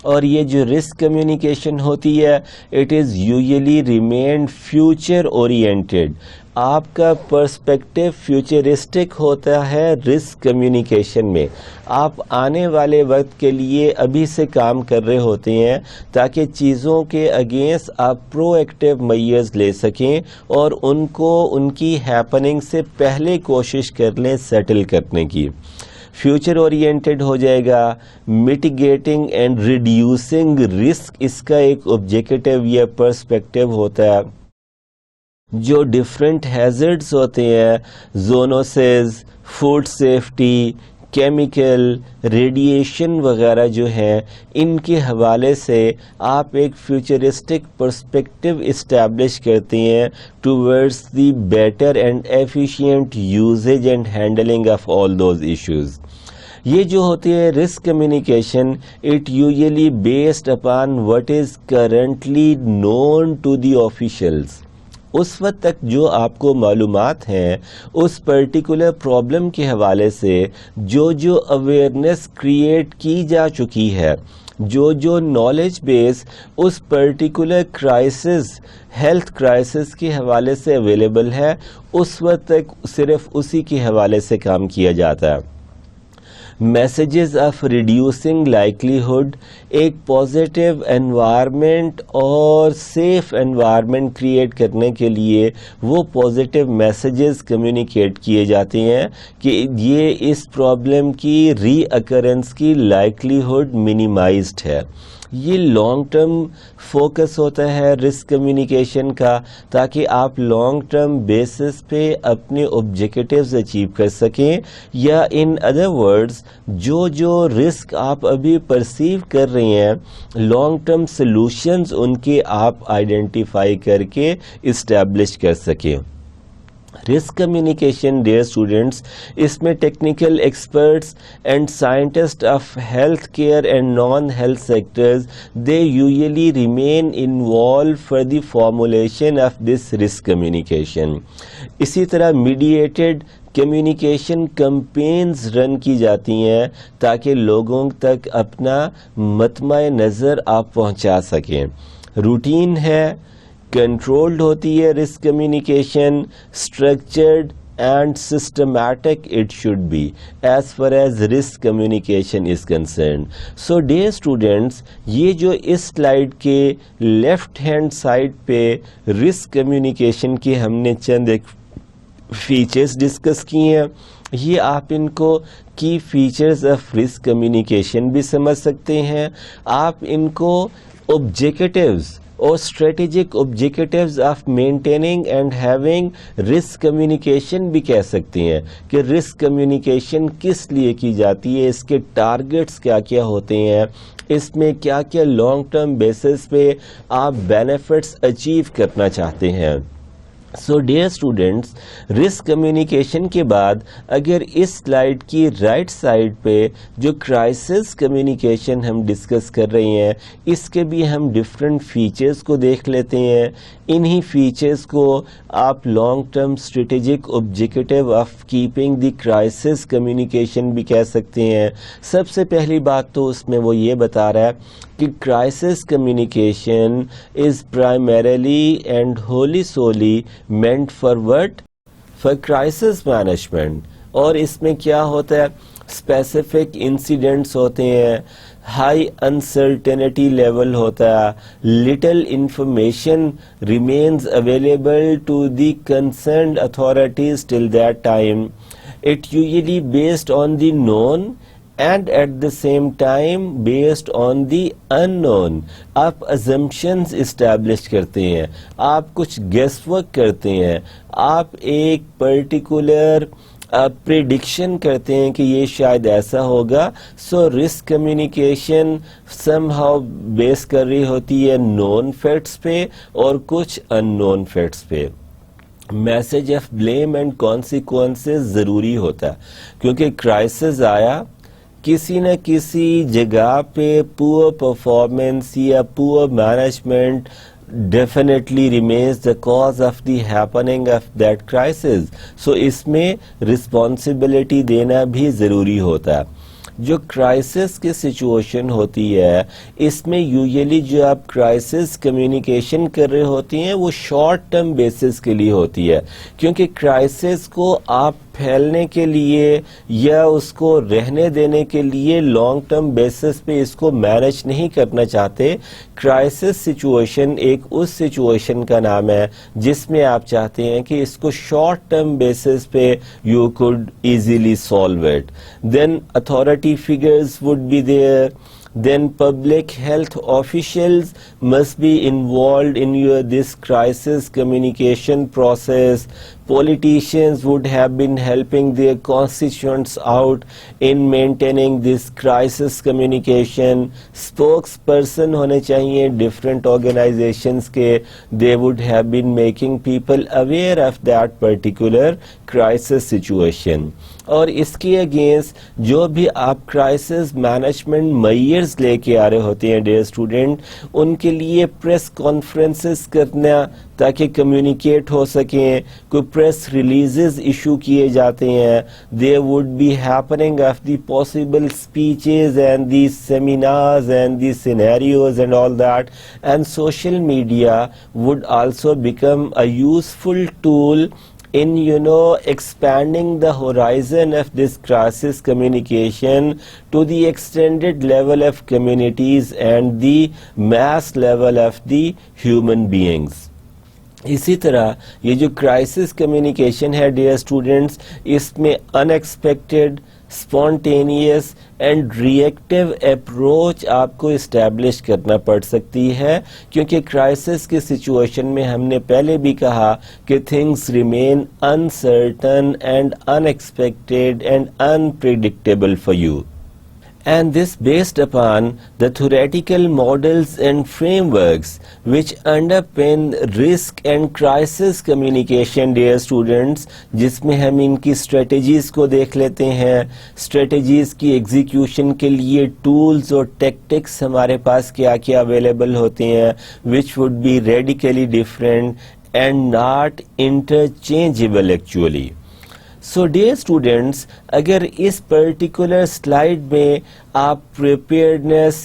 اور یہ جو رسک کمیونیکیشن ہوتی ہے it is usually remain future oriented. آپ کا پرسپیکٹو فیوچرسٹک ہوتا ہے رسک کمیونیکیشن میں. آپ آنے والے وقت کے لیے ابھی سے کام کر رہے ہوتے ہیں تاکہ چیزوں کے اگینسٹ آپ پرو ایکٹیو میئرز لے سکیں اور ان کو ان کی ہیپننگ سے پہلے کوشش کر لیں سیٹل کرنے کی. فیوچر اورینٹیڈ ہو جائے گا. میٹیگیٹنگ اینڈ ریڈیوسنگ رسک اس کا ایک آبجیکٹیو یا پرسپیکٹو ہوتا ہے. جو ڈفرینٹ ہیزرڈز ہوتے ہیں, زونوسز, فوڈ سیفٹی, کیمیکل, ریڈیشن وغیرہ جو ہیں, ان کے حوالے سے آپ ایک فیوچرسٹک پرسپیکٹو اسٹیبلش کرتے ہیں towards the better and efficient usage and handling of all those issues. یہ جو ہوتی ہے risk communication, it usually based upon what is currently known to the officials. اس وقت تک جو آپ کو معلومات ہیں اس پرٹیکولر پرابلم کے حوالے سے جو اویئرنیس کریٹ کی جا چکی ہے, جو نالج بیس اس پرٹیکولر کرائسس, ہیلتھ کرائسس کے حوالے سے اویلیبل ہے, اس وقت تک صرف اسی کے حوالے سے کام کیا جاتا ہے. میسیجز آف ریڈیوسنگ لائکلیہڈ, ایک پازیٹیو انوائرمنٹ اور سیف انوائرمنٹ کریٹ کرنے کے لیے وہ پازیٹیو میسیجز کمیونیکیٹ کیے جاتے ہیں کہ یہ اس پرابلم کی ری اکرنس کی لائکلیہڈ منیمائزڈ ہے. یہ لانگ ٹرم فوکس ہوتا ہے رسک کمیونیکیشن کا, تاکہ آپ لانگ ٹرم بیسس پہ اپنے آبجیکٹیوز اچیو کر سکیں, یا ان ادر ورڈز جو رسک آپ ابھی پرسیو کر رہے ہیں لانگ ٹرم سلوشنز ان کے آپ آئیڈینٹیفائی کر کے اسٹیبلش کر سکیں. رسک کمیونیکیشن ڈیئر اسٹوڈنٹس, اس میں technical experts and scientist of health care and non health sectors they usually remain involve for the formulation of this risk communication. اسی طرح میڈیٹڈ کمیونیکیشن کمپینز رن کی جاتی ہیں تاکہ لوگوں تک اپنا مطمع نظر آپ پہنچا سکیں. روٹین ہے, کنٹرولڈ ہوتی ہے risk communication, structured and systematic it should be as far as risk communication is concerned. So dear students, یہ جو اس سلائیڈ کے لیفٹ ہینڈ سائڈ پہ رسک کمیونیکیشن کی ہم نے چند ایک فیچرز ڈسکس کی ہیں, یہ آپ ان کو کی فیچرز آف رسک کمیونیکیشن بھی سمجھ سکتے ہیں. آپ ان کو آبجیکٹیوز اور strategic objectives of maintaining and having risk communication بھی کہہ سکتے ہیں کہ رسک کمیونیکیشن کس لیے کی جاتی ہے, اس کے ٹارگٹس کیا کیا ہوتے ہیں, اس میں کیا کیا لانگ ٹرم بیسس پہ آپ بینیفٹس اچیو کرنا چاہتے ہیں. سو ڈیئر اسٹوڈینٹس, رسک کمیونیکیشن کے بعد اگر اس سلائیڈ کی رائٹ سائڈ پہ جو کرائسس کمیونیکیشن ہم ڈسکس کر رہے ہیں, اس کے بھی ہم ڈفرینٹ فیچرز کو دیکھ لیتے ہیں. انہی فیچرز کو آپ long term strategic objective of keeping the crisis communication بھی کہہ سکتے ہیں. سب سے پہلی بات تو اس میں وہ یہ بتا رہا ہے کہ crisis communication is primarily and holy سولی meant for what? For crisis management. اور اس میں کیا ہوتا ہے, اسپیسیفک انسیڈنٹس ہوتے ہیں, ہائی انسرٹینٹی لیول ہوتا ہے, little information remains available to the concerned authorities till that time. It usually based on the known and at the same time based on the unknown. آپ assumptions establish کرتے ہیں, آپ کچھ guess work کرتے ہیں, آپ ایک particular prediction کرتے ہیں کہ یہ شاید ایسا ہوگا. سو رسک کمیونیکیشن somehow بیس کر رہی ہوتی ہے known facts پہ اور کچھ unknown facts پہ. Message of blame and consequences ضروری ہوتا ہے کیونکہ کرائسس آیا, کسی نہ کسی جگہ پہ پور پرفارمنس یا پور management definitely remains the cause of the happening of that crisis. So اس میں responsibility دینا بھی ضروری ہوتا ہے. جو کرائسس کی سچویشن ہوتی ہے اس میں یوزلی جو آپ کرائسس کمیونیکیشن کر رہے ہوتی ہیں وہ شارٹ ٹرم بیسس کے لیے ہوتی ہے, کیونکہ کرائسس کو آپ پھیلنے کے لیے یا اس کو رہنے دینے کے لیے لانگ ٹرم بیسس پہ اس کو مینج نہیں کرنا چاہتے. کرائسس سچویشن ایک اس سچویشن کا نام ہے جس میں آپ چاہتے ہیں کہ اس کو شارٹ ٹرم بیسس پہ you could easily solve it. Then authority figures would be there, then public health officials must be involved in this crisis communication process. Politicians would have been helping their constituents out in maintaining this crisis communication. Spokesperson ہونے چاہیے different organizations کے, they would have been making people aware of that particular crisis situation. اور اس کے against جو بھی آپ crisis management measures لے کے آ رہے ہوتے ہیں ڈیئر اسٹوڈنٹ, ان کے لیے پریس کانفرنسز کرنا تاکہ کمیونیکیٹ ہو سکیں, کوئی پریس ریلیزز ایشو کیے جاتے ہیں. There would be happening of the possible speeches and the seminars and the scenarios and all that, and social media would also become a useful tool in expanding the horizon of this crisis communication to the extended level of communities and the mass level of the human beings. اسی طرح یہ جو crisis communication ہے dear students, اس میں unexpected, spontaneous and reactive approach آپ کو establish کرنا پڑ سکتی ہے, کیونکہ کرائسس کی سچویشن میں ہم نے پہلے بھی کہا کہ things remain uncertain and in expected and unpredictable for you. And this based upon the theoretical models and frameworks which underpin risk and crisis communication dear students, جس میں ہم ان کی strategies کو دیکھ لیتے ہیں. strategies کی execution کے لیے tools اور tactics ہمارے پاس کیا کیا available ہوتے ہیں which would be radically different and not interchangeable actually. So dear students, اگر اس پرٹیکولر سلائیڈ میں آپ پریپیئرڈنیس،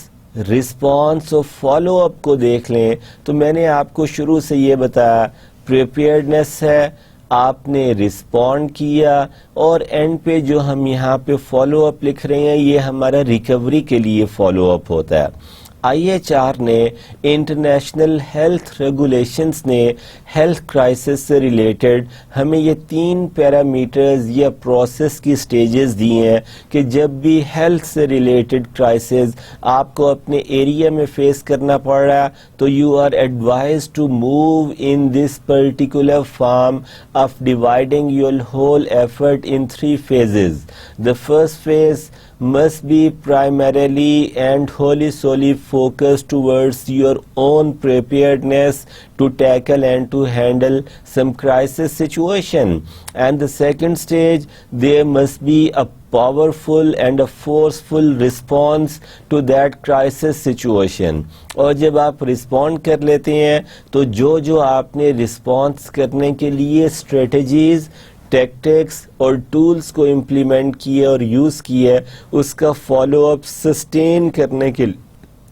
رسپانس اور فالو اپ کو دیکھ لیں تو میں نے آپ کو شروع سے یہ بتایا پریپیئرڈنیس ہے، آپ نے رسپونڈ کیا، اور اینڈ پہ جو ہم یہاں پہ فالو اپ لکھ رہے ہیں یہ ہمارا ریکوری کے لیے فالو اپ ہوتا ہے۔ IHR نے انٹرنیشنل ہیلتھ ریگولیشنز نے ہیلتھ کرائسس سے ریلیٹڈ ہمیں یہ 3 پیرامیٹرز یا پروسیس کی سٹیجز دی ہیں کہ جب بھی ہیلتھ سے ریلیٹڈ کرائسس آپ کو اپنے ایریا میں فیس کرنا پڑ رہا ہے تو you are advise to move in this particular form of dividing your whole effort in 3 phases. The first phase must be primarily and wholly solely focused towards your own preparedness to tackle and to handle some crisis situation. And the second stage, there must be a powerful and a forceful response to that crisis situation. اور جب آپ respond کر لیتے ہیں تو جو آپ نے رسپانس کرنے کے لیے اسٹریٹجیز، ٹیکٹکس اور ٹولز کو امپلیمنٹ کیے اور یوز کیے، اس کا فالو اپ سسٹین کرنے کے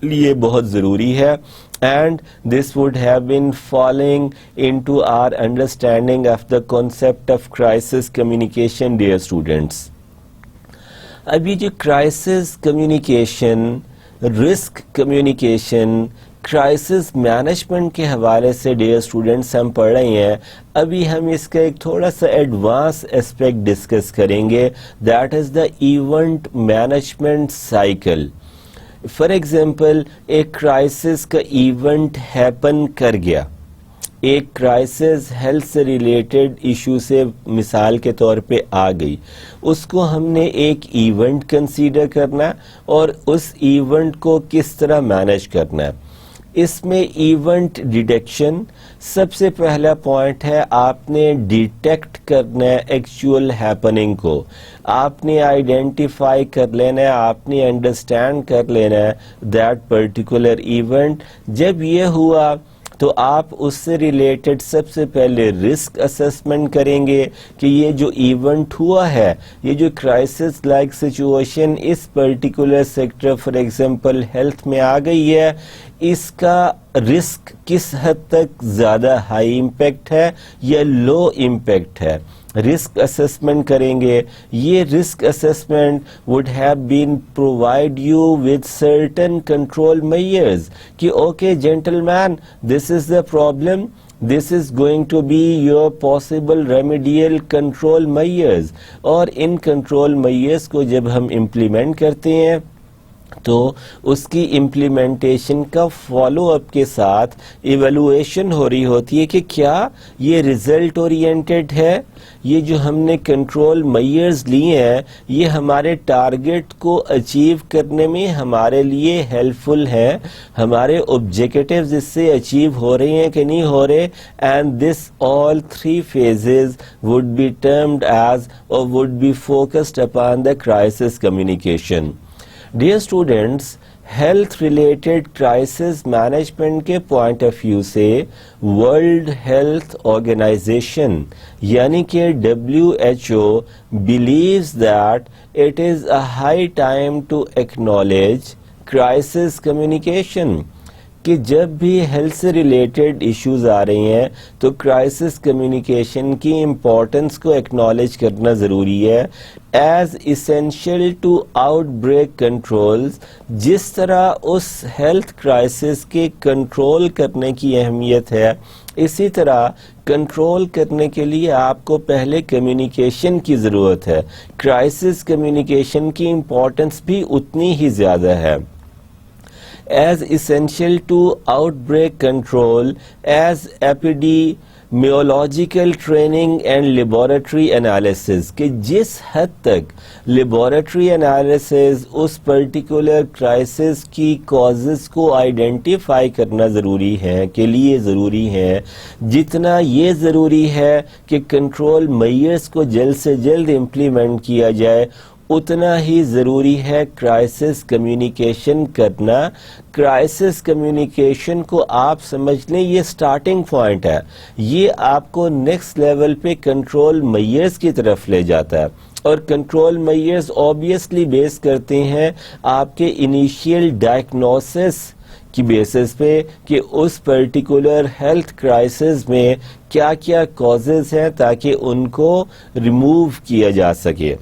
لیے بہت ضروری ہے. And this would have been falling into our understanding of the concept of crisis communication, dear students. اب یہ جو crisis communication, risk communication, crisis management کے حوالے سے ڈیئر اسٹوڈنٹس ہم پڑھ رہے ہیں، ابھی ہم اس کا ایک تھوڑا سا ایڈوانس اسپیکٹ ڈسکس کریں گے، that is the event management cycle. For example ایک کرائسس کا ایونٹ ہیپن کر گیا، ایک کرائسس ہیلتھ سے ریلیٹڈ ایشو سے مثال کے طور پہ آ گئی، اس کو ہم نے ایک ایونٹ کنسیڈر کرنا اور اس ایونٹ کو کس طرح مینیج کرنا ہے. اس میں ایونٹ ڈیٹیکشن سب سے پہلا پوائنٹ ہے، آپ نے ڈیٹیکٹ کرنا ہے ایکچوئل ہیپننگ کو، آپ نے آئیڈینٹیفائی کر لینا ہے، آپ نے انڈرسٹینڈ کر لینا ہے دیٹ پرٹیکولر ایونٹ. جب یہ ہوا تو آپ اس سے ریلیٹڈ سب سے پہلے رسک اسسمنٹ کریں گے کہ یہ جو ایونٹ ہوا ہے، یہ جو کرائسس لائک سچویشن اس particular sector for example health میں آ گئی ہے، اس کا رسک کس حد تک زیادہ ہائی امپیکٹ ہے یا لو امپیکٹ ہے. رسک اسسمنٹ کریں گے. یہ risk assessment would have been provide you with certain control measures کہ okay gentlemen, this is the problem, this is going to be your possible remedial control measures. اور ان control measures کو جب ہم implement کرتے ہیں تو اس کی امپلیمنٹیشن کا فالو اپ کے ساتھ ایویلویشن ہو رہی ہوتی ہے کہ کیا یہ ریزلٹ اورینٹڈ ہے، یہ جو ہم نے کنٹرول میئرز لیے ہیں یہ ہمارے ٹارگٹ کو اچیو کرنے میں ہمارے لیے ہیلپ فل ہے، ہمارے آبجیکٹیوز اس سے اچیو ہو رہے ہیں کہ نہیں ہو رہے. And this all 3 phases would be termed as or would be focused upon the crisis communication. Dear students, health related crisis management کے point of view سے World Health Organization یعنی کہ WHO believes that it is a high time to acknowledge crisis communication کہ جب بھی health سے related issues آ رہی ہیں تو کرائسس کمیونیکیشن کی امپورٹنس کو ایکنالج کرنا ضروری ہے as essential to outbreak controls. جس طرح اس ہیلتھ کرائسس کے کنٹرول کرنے کی اہمیت ہے، اسی طرح کنٹرول کرنے کے لیے آپ کو پہلے کمیونیکیشن کی ضرورت ہے. کرائسس کمیونیکیشن کی امپورٹنس بھی اتنی ہی زیادہ ہے. As essential to outbreak control as epidemiological training and laboratory analysis کہ جس حد تک لیبارٹری انالیسز اس پرٹیکولر کرائسس کی کازز کو آئیڈینٹیفائی کرنا ضروری ہے کے لیے ضروری ہے، جتنا یہ ضروری ہے کہ کنٹرول میئرز کو جلد سے جلد امپلیمنٹ کیا جائے، اتنا ہی ضروری ہے کرائسس کمیونیکیشن کرنا. کرائسس کمیونیکیشن کو آپ سمجھ لیں یہ سٹارٹنگ پوائنٹ ہے, یہ آپ کو نیکسٹ لیول پہ کنٹرول میئرز کی طرف لے جاتا ہے, اور کنٹرول میئرز آبویسلی بیس کرتے ہیں آپ کے انیشیل ڈائگنوسس کی بیسس پہ کہ اس پرٹیکولر ہیلتھ کرائسس میں کیا کیا کازز ہیں تاکہ ان کو ریموو کیا جا سکے.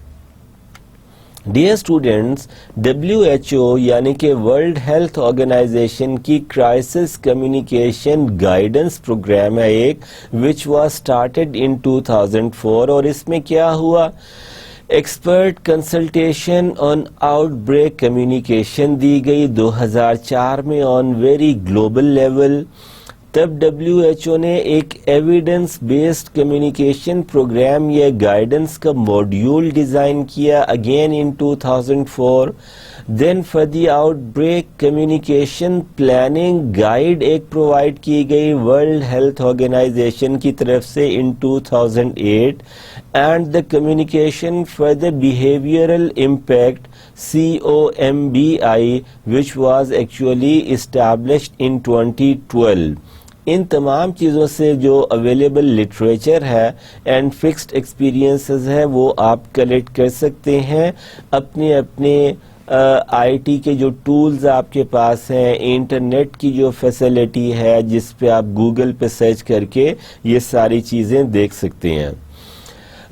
ڈیئر اسٹوڈینٹس, WHO یعنی کہ ورلڈ ہیلتھ آرگنائزیشن کی کرائسس کمیونیکیشن گائیڈنس پروگرام ہے ایک, وچ واز اسٹارٹیڈ ان 2004, اور اس میں کیا ہوا, expert consultation on outbreak communication دی گئی 2004 میں آن ویری گلوبل لیول. تب WHO نے ایک ایویڈنس بیسڈ کمیونیکیشن پروگرام یا گائیڈنس کا موڈیول ڈیزائن کیا again in 2004. Then for the outbreak communication planning guide ایک پرووائڈ کی گئی ورلڈ ہیلتھ آرگنائزیشن کی طرف سے in 2008, and the communication for the behavioural impact COMBI which was actually established in 2012. ان تمام چیزوں سے جو اویلیبل لٹریچر ہے اینڈ فکسڈ ایکسپیرینسز ہے وہ آپ کلیکٹ کر سکتے ہیں. اپنے آئی ٹی کے جو ٹولز آپ کے پاس ہیں, انٹرنیٹ کی جو فیسلٹی ہے جس پہ آپ گوگل پہ سرچ کر کے یہ ساری چیزیں دیکھ سکتے ہیں.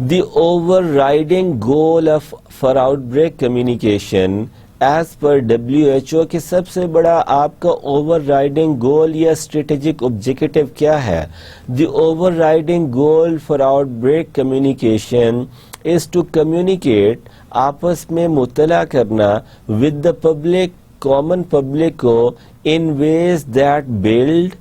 The overriding goal for outbreak communication as per WHO کہ سب سے بڑا آپ کا overriding goal یا strategic objective کیا ہے. The overriding goal for outbreak communication is to communicate, آپس میں مطلع کرنا with the public, common public کو in ways that build,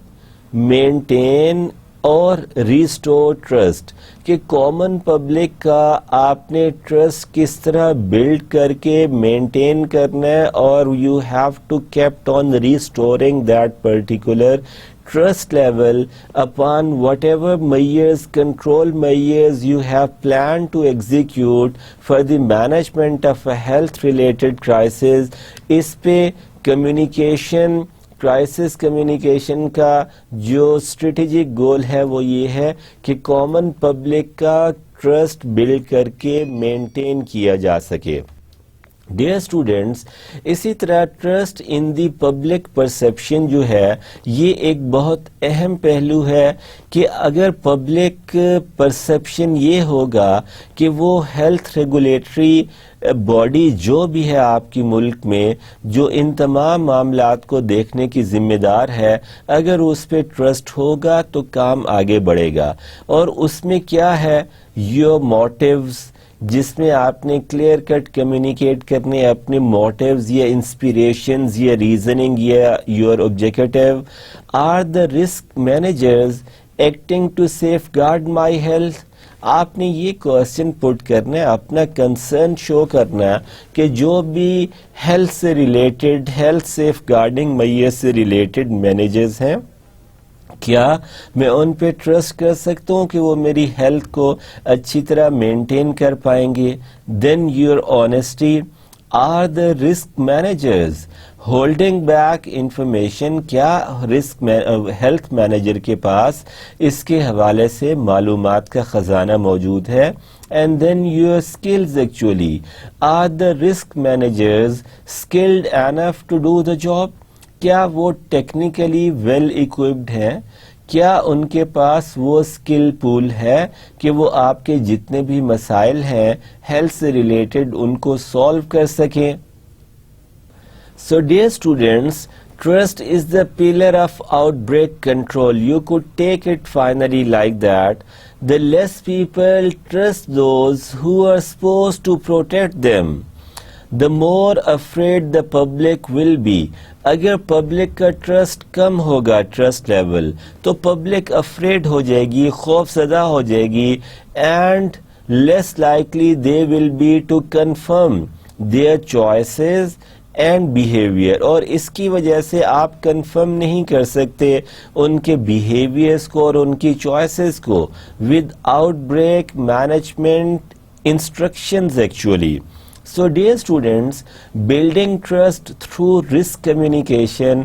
maintain اور ریسٹور ٹرسٹ, کہ کامن پبلک کا آپ نے ٹرسٹ کس طرح بلڈ کر کے مینٹین کرنا ہے, اور you have to kept on restoring that particular trust level upon whatever measures, control measures you have planned to execute for the management of a health related crisis. اس پہ communication crisis communication کا جو strategic goal ہے وہ یہ ہے کہ common public کا trust build کر کے مینٹین کیا جا سکے. ڈیئر اسٹوڈینٹس, اسی طرح trust in the public perception جو ہے یہ ایک بہت اہم پہلو ہے کہ اگر پبلک پرسیپشن یہ ہوگا کہ وہ ہیلتھ ریگولیٹری باڈی جو بھی ہے آپ کی ملک میں جو ان تمام معاملات کو دیکھنے کی ذمہ دار ہے, اگر اس پہ ٹرسٹ ہوگا تو کام آگے بڑھے گا. اور اس میں کیا ہے, یور موٹیوز, جس میں آپ نے کلیئر کٹ کمیونیکیٹ کرنے اپنے موٹیوز یا انسپریشنز یا ریزننگ یا your objective. Are the risk managers acting to safeguard my health, آپ نے یہ کوشچن پٹ کرنا ہے, اپنا کنسرن شو کرنا ہے کہ جو بھی ہیلتھ سے ریلیٹڈ, ہیلتھ سیف گارڈنگ میئر سے ریلیٹڈ مینیجرز ہیں, کیا میں ان پہ ٹرسٹ کر سکتا ہوں کہ وہ میری ہیلتھ کو اچھی طرح مینٹین کر پائیں گے. Then your honesty, or the risk managers holding back information, کیا رسک ہیلتھ مینیجر کے پاس اس کے حوالے سے معلومات کا خزانہ موجود ہے. And then your skills actually, are the risk managers skilled enough to do the job, کیا وہ ٹیکنیکلی ویل اکوپڈ ہیں, کیا ان کے پاس وہ اسکل پول ہے کہ وہ آپ کے جتنے بھی مسائل ہیں ہیلتھ سے ریلیٹڈ ان کو سالو کر سکیں. So dear students, trust is the pillar of outbreak control. You could take it finally like that. The less people trust those who are supposed to protect them, the more afraid the public will be. اگر public کا trust کم ہوگا, trust level, تو public afraid ہو جائے گی, خوف زدہ ہو جائے گی, and less likely they will be to confirm their choices and behaviour. اور اس کی وجہ سے آپ کنفرم نہیں کر سکتے ان کے بیہیویئرس کو اور ان کی چوائسز کو with out break management instructions actually. So dear students, building trust through risk communication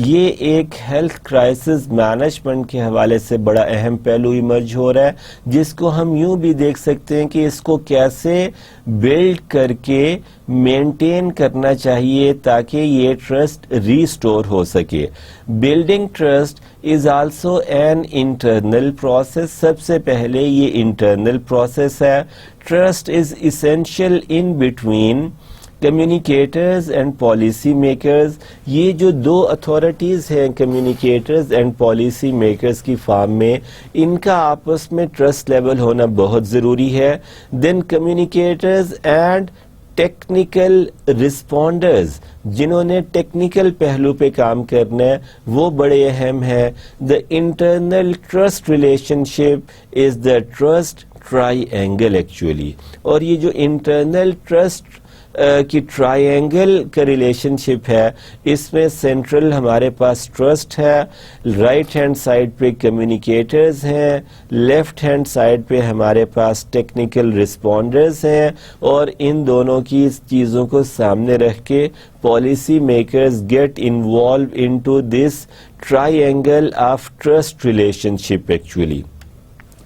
یہ ایک ہیلتھ کرائسس مینجمنٹ کے حوالے سے بڑا اہم پہلو ایمرج ہو رہا ہے، جس کو ہم یوں بھی دیکھ سکتے ہیں کہ اس کو کیسے بلڈ کر کے مینٹین کرنا چاہیے تاکہ یہ ٹرسٹ ریسٹور ہو سکے. Building trust is also an internal process. سب سے پہلے یہ انٹرنل پروسیس ہے. Trust is essential in between communicators and policy makers. یہ جو دو اتھارٹیز ہیں کمیونیکیٹرز اینڈ پالیسی میکرز کی فارم میں، ان کا آپس میں ٹرسٹ لیول ہونا بہت ضروری ہے. دین کمیونیکیٹرز اینڈ ٹیکنیکل رسپونڈرز، جنہوں نے ٹیکنیکل پہلو پہ کام کرنا ہے، وہ بڑے اہم ہیں. The internal trust relation ship is the trust try angle actually. اور یہ جو انٹرنل ٹرسٹ کی ٹرائی اینگل کا ریلیشن شپ ہے، اس میں سینٹرل ہمارے پاس ٹرسٹ ہے، رائٹ ہینڈ سائڈ پہ کمیونیکیٹرز ہیں، لیفٹ ہینڈ سائڈ پہ ہمارے پاس ٹیکنیکل رسپونڈرز ہیں، اور ان دونوں کی چیزوں کو سامنے رکھ کے policy makers get involve into this triangle of trust relationship actually.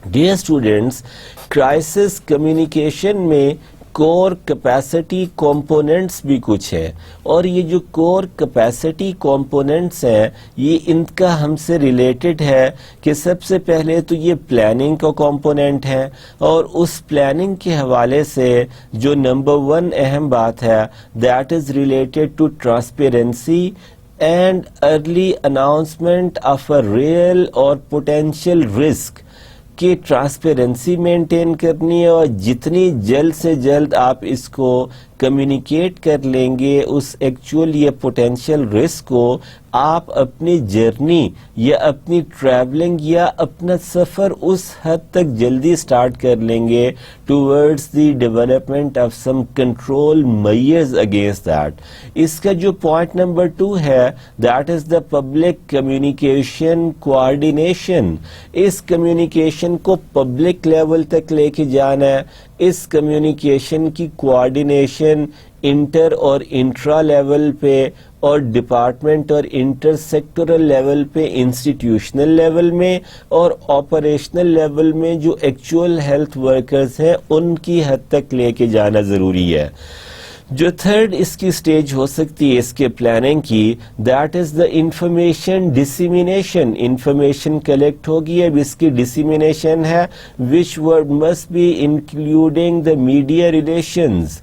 Dear students, crisis communication میں کور کیپیسٹی کمپوننٹس بھی کچھ ہیں، اور یہ جو کور کیپیسٹی کمپوننٹس ہیں یہ ان کا ہم سے ریلیٹڈ ہے کہ سب سے پہلے تو یہ پلاننگ کا کمپوننٹ ہے، اور اس پلاننگ کے حوالے سے جو نمبر 1 اہم بات ہے that is related to transparency and early announcement of a real or potential risk. کہ ٹرانسپیرنسی مینٹین کرنی ہے، اور جتنی جلد سے جلد آپ اس کو کمیونیکیٹ کر لیں گے اس ایکچوئل یا پوٹینشیل رسک کو، آپ اپنی جرنی یا اپنی ٹریولنگ یا اپنا سفر اس حد تک جلدی سٹارٹ کر لیں گے towards the development of some control measures against that. اس کا جو پوائنٹ نمبر 2 ہے that is the public communication coordination. اس کمیونیکیشن کو پبلک لیول تک لے کے جانا ہے. اس کمیونیکیشن کی کوآرڈینیشن انٹر اور انٹرا لیول پہ، اور ڈپارٹمنٹ اور انٹر سیکٹورل لیول پہ، انسٹیٹیوشنل لیول میں، اور آپریشنل لیول میں جو ایکچوئل ہیلتھ ورکرز ہیں ان کی حد تک لے کے جانا ضروری ہے. جو تھرڈ اس کی سٹیج ہو سکتی ہے اس کے پلاننگ کی، that is the information dissemination. Information collect ہوگی، اب اس کی ڈسیمینیشن ہے which word must be including the media relations.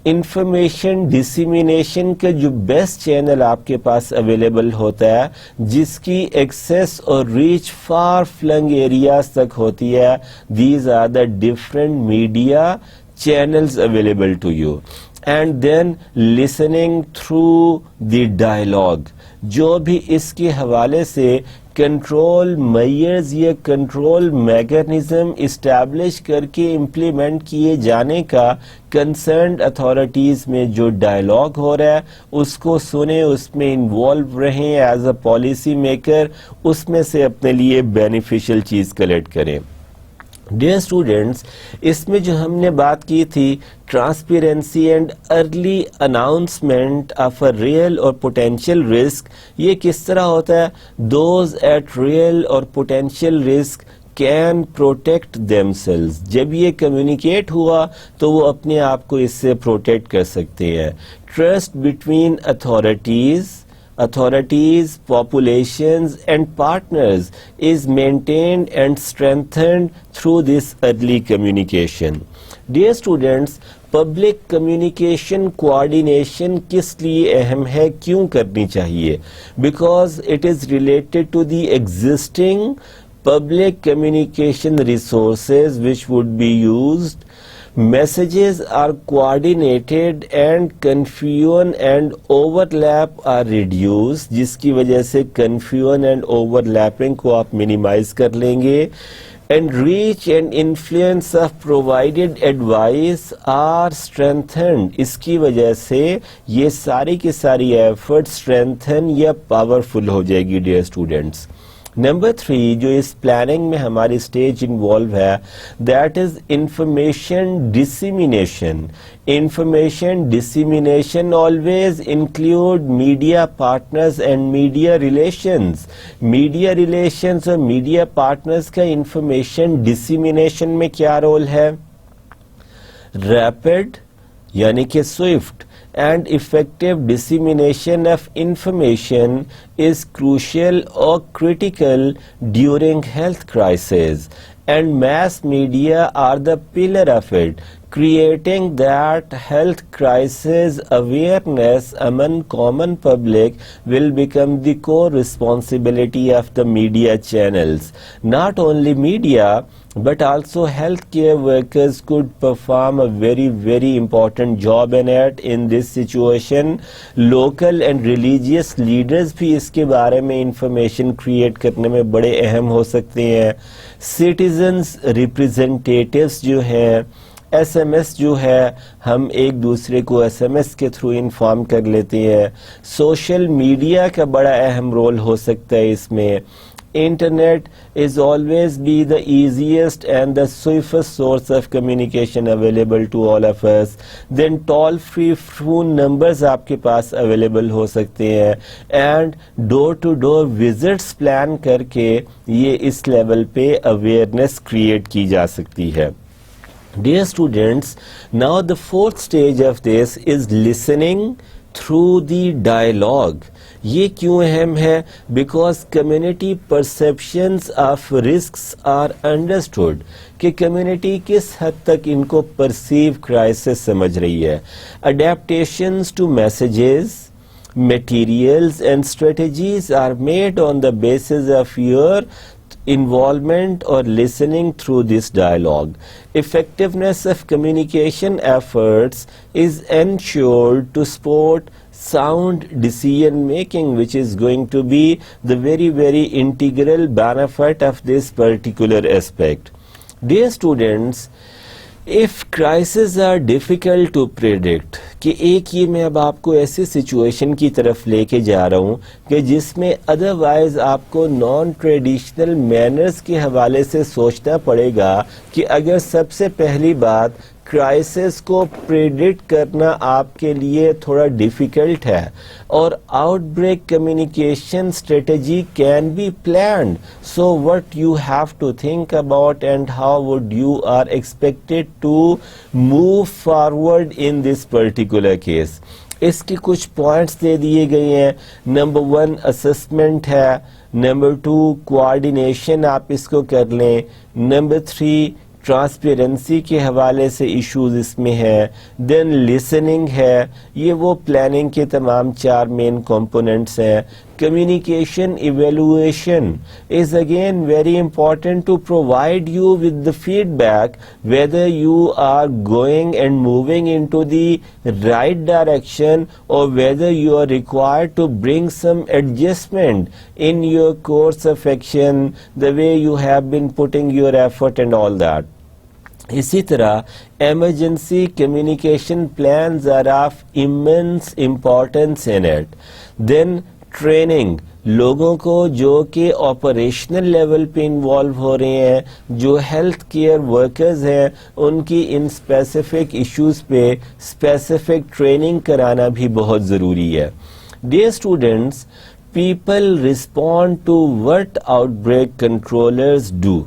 Information dissemination کا جو بیسٹ چینل آپ کے پاس اویلیبل ہوتا ہے، جس کی ایکسیس اور ریچ فار فلنگ ایریاز تک ہوتی ہے، these are the different media channels available to you. And then listening through the dialogue. جو بھی اس کے حوالے سے کنٹرول میئرز یا کنٹرول میکانزم اسٹیبلش کر کے امپلیمنٹ کیے جانے کا کنسرنڈ اتھارٹیز میں جو ڈائلاگ ہو رہا ہے اس کو سنیں، اس میں انوالو رہیں ایز اے پالیسی میکر، اس میں سے اپنے لیے بینیفیشل چیز کلیکٹ کریں. ڈیئر اسٹوڈینٹس، اس میں جو ہم نے بات کی تھی transparency and early announcement of a real or potential risk, یہ کس طرح ہوتا ہے؟ Those at real or potential risk can protect themselves. جب یہ کمیونیکیٹ ہوا تو وہ اپنے آپ کو اس سے پروٹیکٹ کر سکتے ہیں. Trust between authorities, populations and partners is maintained and strengthened through this early communication. Dear students, public communication coordination کس لیے اہم ہے، کیوں کرنی چاہیے؟ Because it is related to the existing public communication resources which would be used. Messages are coordinated and confusion and overlap are reduced, جس کی وجہ سے confusion and overlapping کو آپ minimize کر لیں گے. And reach and influence of provided advice are strengthened. اس کی وجہ سے یہ ساری کی ساری effort strengthen یا powerful ہو جائے گی. Dear students, نمبر 3 جو اس پلاننگ میں ہماری اسٹیج انوالو ہے that is information dissemination. Information dissemination always include media partners and media relations. Media relations اور میڈیا پارٹنرز کا انفارمیشن ڈسیمینیشن میں کیا رول ہے؟ ریپڈ یعنی کہ swift and effective dissemination of information is crucial or critical during health crisis, and mass media are the pillar of it. Creating that health crisis awareness among common public will become the core responsibility of the media channels. Not only media, but also healthcare workers could perform a very, very important job in this situation. Local and religious leaders بھی اس کے بارے میں information create کرنے میں بڑے اہم ہو سکتے ہیں. سٹیزنز ریپریزنٹیٹیوز جو ہیں ایس ایم ایس جو ہے ہم ایک دوسرے کو ایس ایم ایس کے تھرو انفارم کر لیتے ہیں. سوشل میڈیا کا بڑا اہم رول ہو سکتا ہے اس میں. Internet is always be the easiest and the swiftest source of communication available to all of us. Then toll free phone numbers آپ کے پاس available ہو سکتے ہیں and door to door visits plan کر کے یہ اس لیول پہ awareness create کی جا سکتی ہے. Dear students, now the fourth stage of this is listening through the dialogue. یہ کیوں اہم ہے؟ Because community perceptions of risks are understood کہ کمیونٹی کس حد تک ان کو پرسیو کرائسس سمجھ رہی ہے. Adaptations to messages materials and strategies are made on the basis of your involvement or listening through this dialogue. Effectiveness of communication efforts is ensured to support sound decision making, which is going to be the very, very integral benefit of this particular aspect. Dear students, if crises are difficult to predict, کہ ایک یہ میں اب آپ کو ایسے situation کی طرف لے کے جا رہا ہوں کہ جس میں ادروائز آپ کو نان ٹریڈیشنل مینرز کے حوالے سے سوچنا پڑے گا کہ اگر سب سے پہلی بات کرائسس کو پریڈکٹ کرنا آپ کے لیے تھوڑا ڈیفیکلٹ ہے اور outbreak communication strategy can be planned. So what you have to think about and how would you are expected to move forward in this particular case. اس کے کچھ پوائنٹس دے دیے گئے ہیں. نمبر 1 اسسمنٹ ہے. نمبر 2 کوآرڈینیشن آپ اس کو کر لیں. نمبر 3 ٹرانسپیرنسی کے حوالے سے ایشوز اس میں ہے. دین لسننگ ہے. یہ وہ پلاننگ کے تمام 4 مین کمپوننٹس ہیں. Communication evaluation is again very important to provide you with the feedback whether you are going and moving in to the right direction اور whether you are required to bring some adjustment in your course of action the way you have been putting your effort and all that. اسی طرح emergency communication plans are of immense importance in it. Then training لوگوں کو جو کہ operational level پہ involve ہو رہے ہیں, جو ہیلتھ کیئر ورکرز ہیں, ان کی ان اسپیسیفک ایشوز پہ اسپیسیفک ٹریننگ کرانا بھی بہت ضروری ہے. Dear students, people respond to what outbreak controllers do.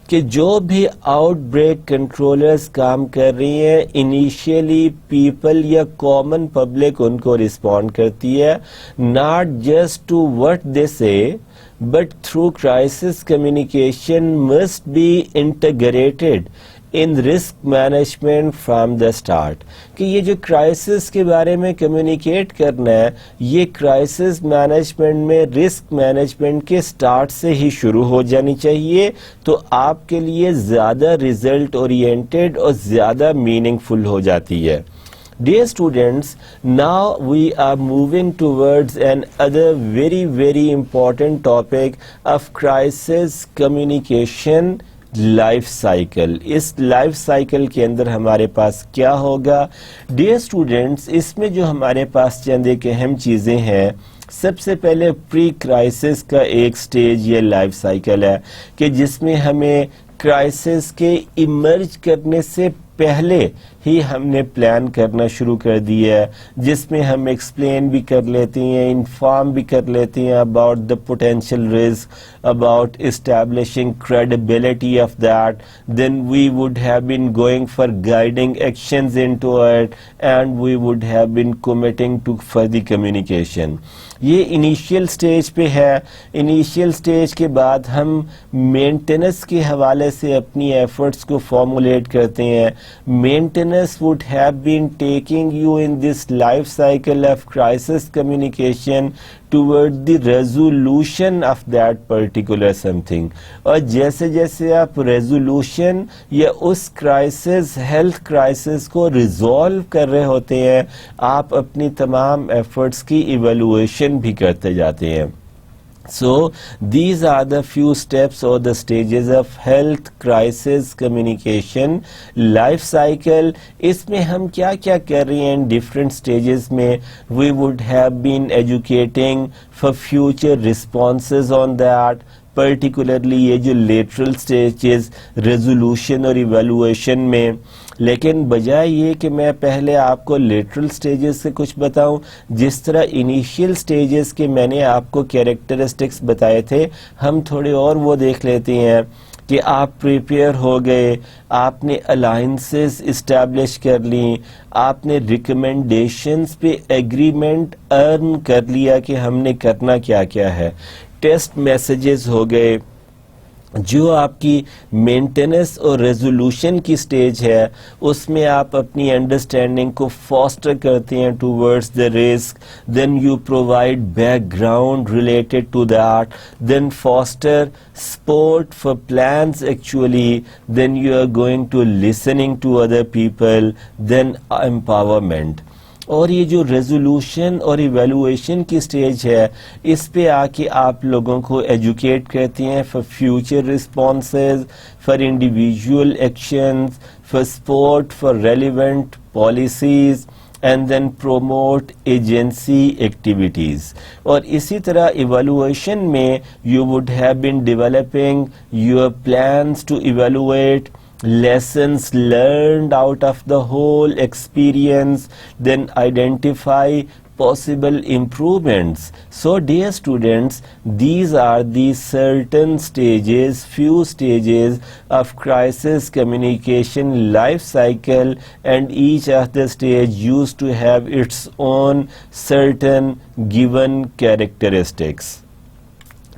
کہ جو بھی آؤٹ بریک کنٹرولرز کام کر رہی ہیں انیشیلی پیپل یا کامن پبلک ان کو رسپونڈ کرتی ہے, not just to what they say but through crisis communication must be integrated in risk management from the start. کہ یہ جو کرائسس کے بارے میں کمیونیکیٹ کرنا ہے یہ کرائسس مینجمنٹ میں رسک مینجمنٹ کے اسٹارٹ سے ہی شروع ہو جانی چاہیے, تو آپ کے لیے زیادہ ریزلٹ اورینٹڈ اور زیادہ میننگ فل ہو جاتی ہے. Dear students, now we are moving towards another very, very important topic of crisis communication, life cycle. اس لائف سائیکل کے اندر ہمارے پاس کیا ہوگا؟ ڈیئر اسٹوڈنٹس، اس میں جو ہمارے پاس چند ایک اہم چیزیں ہیں. سب سے پہلے پری کرائسس کا ایک سٹیج یہ لائف سائیکل ہے کہ جس میں ہمیں کرائسس کے ایمرج کرنے سے پہلے ہی ہم نے پلان کرنا شروع کر دیا ہے، جس میں ہم ایکسپلین بھی کر لیتے ہیں، انفارم بھی کر لیتے ہیں about the potential risk, about establishing credibility of that. Then we would have been going for guiding actions into it and we would have been committing to further communication. یہ initial stage پہ ہے. Initial stage کے بعد ہم maintenance کے حوالے سے اپنی ایفرٹس کو فارمولیٹ کرتے ہیں. Maintenance would have been taking you in this life cycle of crisis communication toward the resolution of that particular something. اور جیسے جیسے آپ ریزولوشن یا اس کرائسس، ہیلتھ کرائسس کو ریزالو کر رہے ہوتے ہیں، آپ اپنی تمام ایفرٹس کی ایویلویشن بھی کرتے جاتے ہیں. So these are the few steps or the stages of health crisis communication life cycle. اس میں ہم کیا کیا کر رہے ہیں different stages میں؟ we would have been educating for future responses on that. particularly یہ جو لیٹرل سٹیجز ریزولوشن اور ایویلویشن میں. لیکن بجائے یہ کہ میں پہلے آپ کو لیٹرل سٹیجز سے کچھ بتاؤں، جس طرح انیشیل سٹیجز کے میں نے آپ کو کیریکٹرسٹکس بتائے تھے، ہم تھوڑے اور وہ دیکھ لیتے ہیں کہ آپ پریپیئر ہو گئے، آپ نے الائنسز اسٹیبلش کر لیں، آپ نے ریکمنڈیشنز پہ ایگریمنٹ ارن کر لیا کہ ہم نے کرنا کیا کیا ہے. ٹیسٹ میسیجز ہو گئے. جو آپ کی مینٹیننس اور ریزولوشن کی سٹیج ہے، اس میں آپ اپنی انڈرسٹینڈنگ کو فاسٹر کرتے ہیں towards the risk. Then you provide background related to that. Then foster support for plans actually. Then you are going to listening to other people. Then empowerment. اور یہ جو ریزولوشن اور evaluation کی stage ہے، اس پہ آ کے آپ لوگوں کو ایجوکیٹ کرتے ہیں for future responses, for individual actions, for support for relevant policies and then promote agency activities. اور اسی طرح ایویلویشن میں you would have been developing your plans to evaluate lessons learned out of the whole experience, then identify possible improvements. So dear students, these are the certain stages, few stages of crisis communication life cycle, and each of the stage used to have its own certain given characteristics.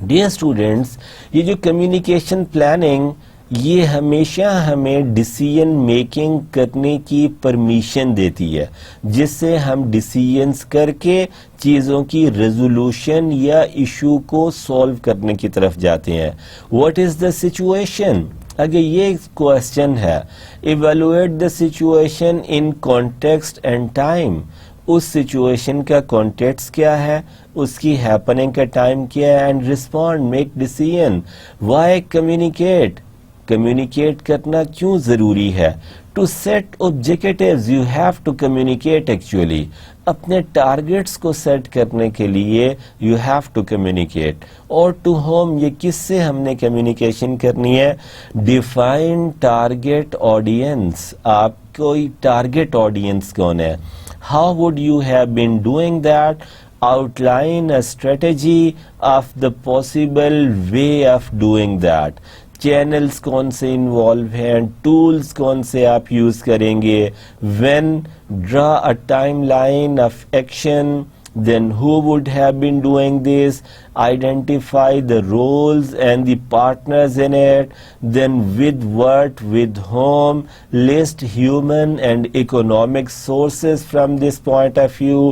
Dear students, یہ جو communication planning یہ ہمیشہ ہمیں decision making کرنے کی permission دیتی ہے، جس سے ہم ڈیسیژنس کر کے چیزوں کی ریزولوشن یا ایشو کو سولو کرنے کی طرف جاتے ہیں. What is the situation? اگر یہ کوشچن ہے، evaluate the situation in context and time. اس سچویشن کا کانٹیکسٹ کیا ہے، اس کی ہیپننگ کا ٹائم کیا ہے، and respond, make decision. Why communicate? Communicate کرنا کیوں ضروری ہے؟ To set objectives you have to communicate. Actually اپنے ٹارگیٹس کو سیٹ کرنے کے لیے یو ہیو ٹو کمیونیکیٹ. اور ٹو ہوم، یہ کس سے ہم نے کمیونیکیشن کرنی ہے؟ Define target audience. آپ کوئی ٹارگیٹ آڈینس کون ہے؟ How would you have been doing that? outline a strategy of the possible way of doing that. Channels کون سے انوالو ہیں، ٹولز کون سے آپ یوز کریں گے. When draw a time line of action. Then who would have been doing this? Identify the roles and the partners in it. Then with what, with whom. List human and economic sources from this point of view.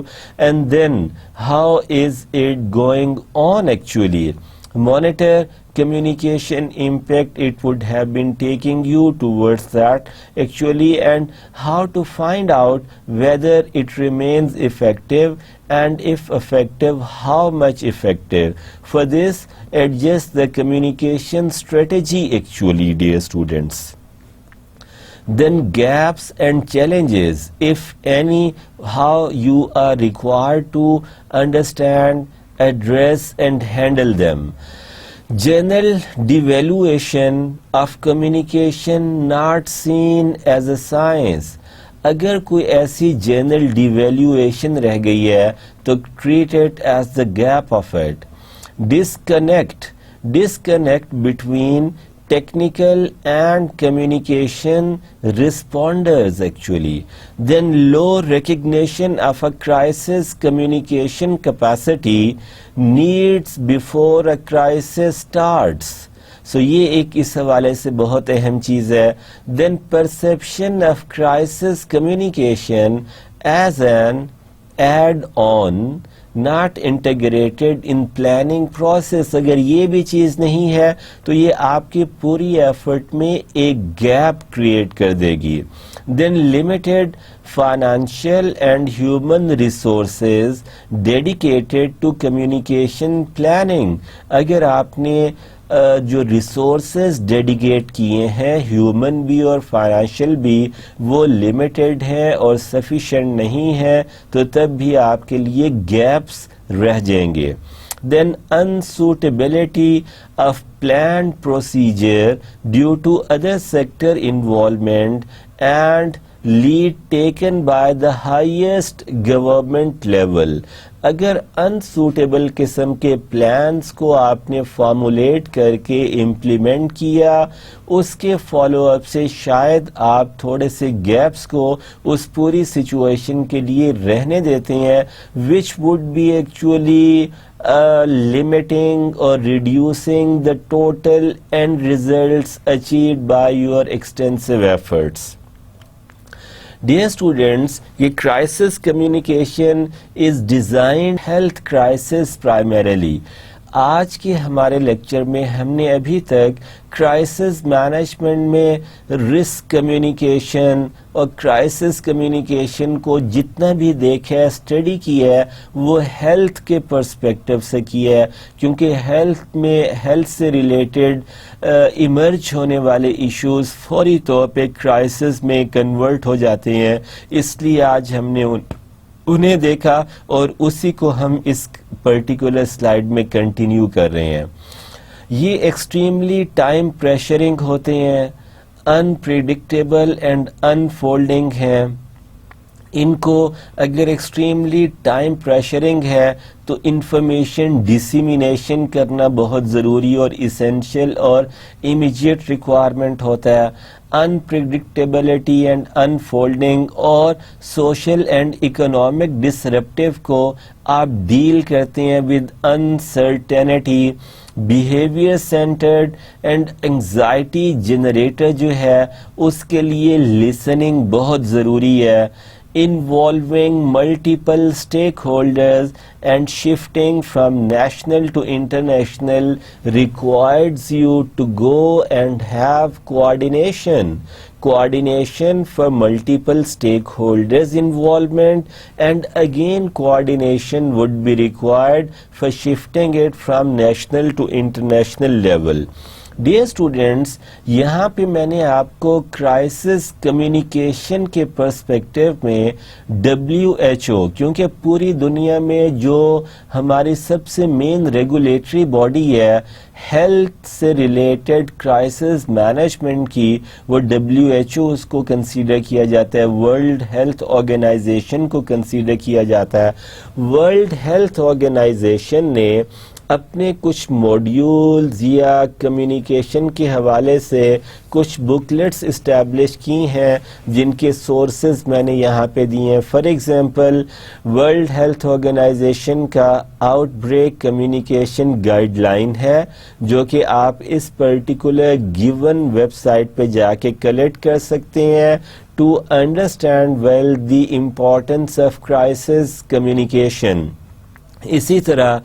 And then how is it going on actually? monitor communication impact it would have been taking you towards that actually, and how to find out whether it remains effective, and if effective, how much effective. For this, adjust the communication strategy actually, dear students. Then gaps and challenges, if any, how you are required to understand, address and handle them. General devaluation of communication not seen as a science. اگر کوئی ایسی general devaluation رہ گئی ہے تو treat it as the gap of it. Disconnect between technical and communication responders actually. Then low recognition of a crisis communication capacity needs before a crisis starts. So یہ ایک اس حوالے سے بہت اہم چیز ہے. Then perception of crisis communication as an add-on not integrated in planning process. اگر یہ بھی چیز نہیں ہے تو یہ آپ کی پوری ایفرٹ میں ایک گیپ کریٹ کر دے گی. Then limited financial and human resources dedicated to communication planning. اگر آپ نے جو ریسورسز ڈیڈیکیٹ کیے ہیں ہیومن بھی اور فائنینشیل بھی وہ لمیٹڈ ہیں اور سفیشینٹ نہیں ہیں تو تب بھی آپ کے لیے گیپس رہ جائیں گے. Then unsuitability of planned procedure due to other sector involvement and lead taken by the highest government level. اگر انسوٹیبل قسم کے پلانز کو آپ نے فارمولیٹ کر کے امپلیمنٹ کیا اس کے فالو اپ سے شاید آپ تھوڑے سے گیپس کو اس پوری سچویشن کے لیے رہنے دیتے ہیں which would be actually limiting or reducing the total end results achieved by your extensive efforts. Dear students, یہ crisis communication is designed health crisis primarily. آج کے ہمارے لیکچر میں ہم نے ابھی تک کرائسس مینجمنٹ میں رسک کمیونیکیشن اور کرائسس کمیونیکیشن کو جتنا بھی دیکھا ہے اسٹڈی کیا ہے وہ ہیلتھ کے پرسپیکٹو سے کیا ہے کیونکہ ہیلتھ سے ریلیٹڈ ایمرج ہونے والے ایشوز فوری طور پہ کرائسس میں کنورٹ ہو جاتے ہیں. اس لیے آج ہم نے انہیں دیکھا اور اسی کو ہم اس پرٹیکولر سلائیڈ میں کنٹینیو کر رہے ہیں. یہ ایکسٹریملی ٹائم پریشرنگ ہوتے ہیں, انپریڈکٹیبل اینڈ انفولڈنگ ہیں. ان کو اگر ایکسٹریملی ٹائم پریشرنگ ہے تو انفارمیشن ڈسیمینیشن کرنا بہت ضروری اور اسینشیل اور امیجیٹ ریکوائرمنٹ ہوتا ہے. انپریڈکٹیبلٹی اینڈ انفولڈنگ اور سوشل اینڈ اکنامک ڈسرپٹیو کو آپ ڈیل کرتے ہیں with uncertainty. Behaviour centred and anxiety generator جو ہے اس کے لیے لسننگ بہت ضروری ہے. Involving multiple stakeholders and shifting from national to international requires you to go and have coordination for multiple stakeholders involvement, and again coordination would be required for shifting it from national to international level. Dear students, یہاں پہ میں نے آپ کو crisis communication کے perspective میں WHO, کیونکہ پوری دنیا میں جو ہماری سب سے مین ریگولیٹری باڈی ہے ہیلتھ سے ریلیٹڈ کرائسس مینجمنٹ کی, وہ WHO اس کو کنسیڈر کیا جاتا ہے, ورلڈ ہیلتھ آرگنائزیشن کو کنسیڈر کیا جاتا ہے. ورلڈ ہیلتھ آرگنائزیشن نے اپنے کچھ موڈیولز یا کمیونیکیشن کے حوالے سے کچھ بکلیٹس اسٹیبلش کی ہیں جن کے سورسز میں نے یہاں پہ دیے ہیں. For example World Health Organisation کا outbreak communication guideline ہے جو کہ آپ اس پرٹیکولر گیون ویب سائٹ پہ جا کے کلیکٹ کر سکتے ہیں to understand well the importance of crisis communication. اسی طرح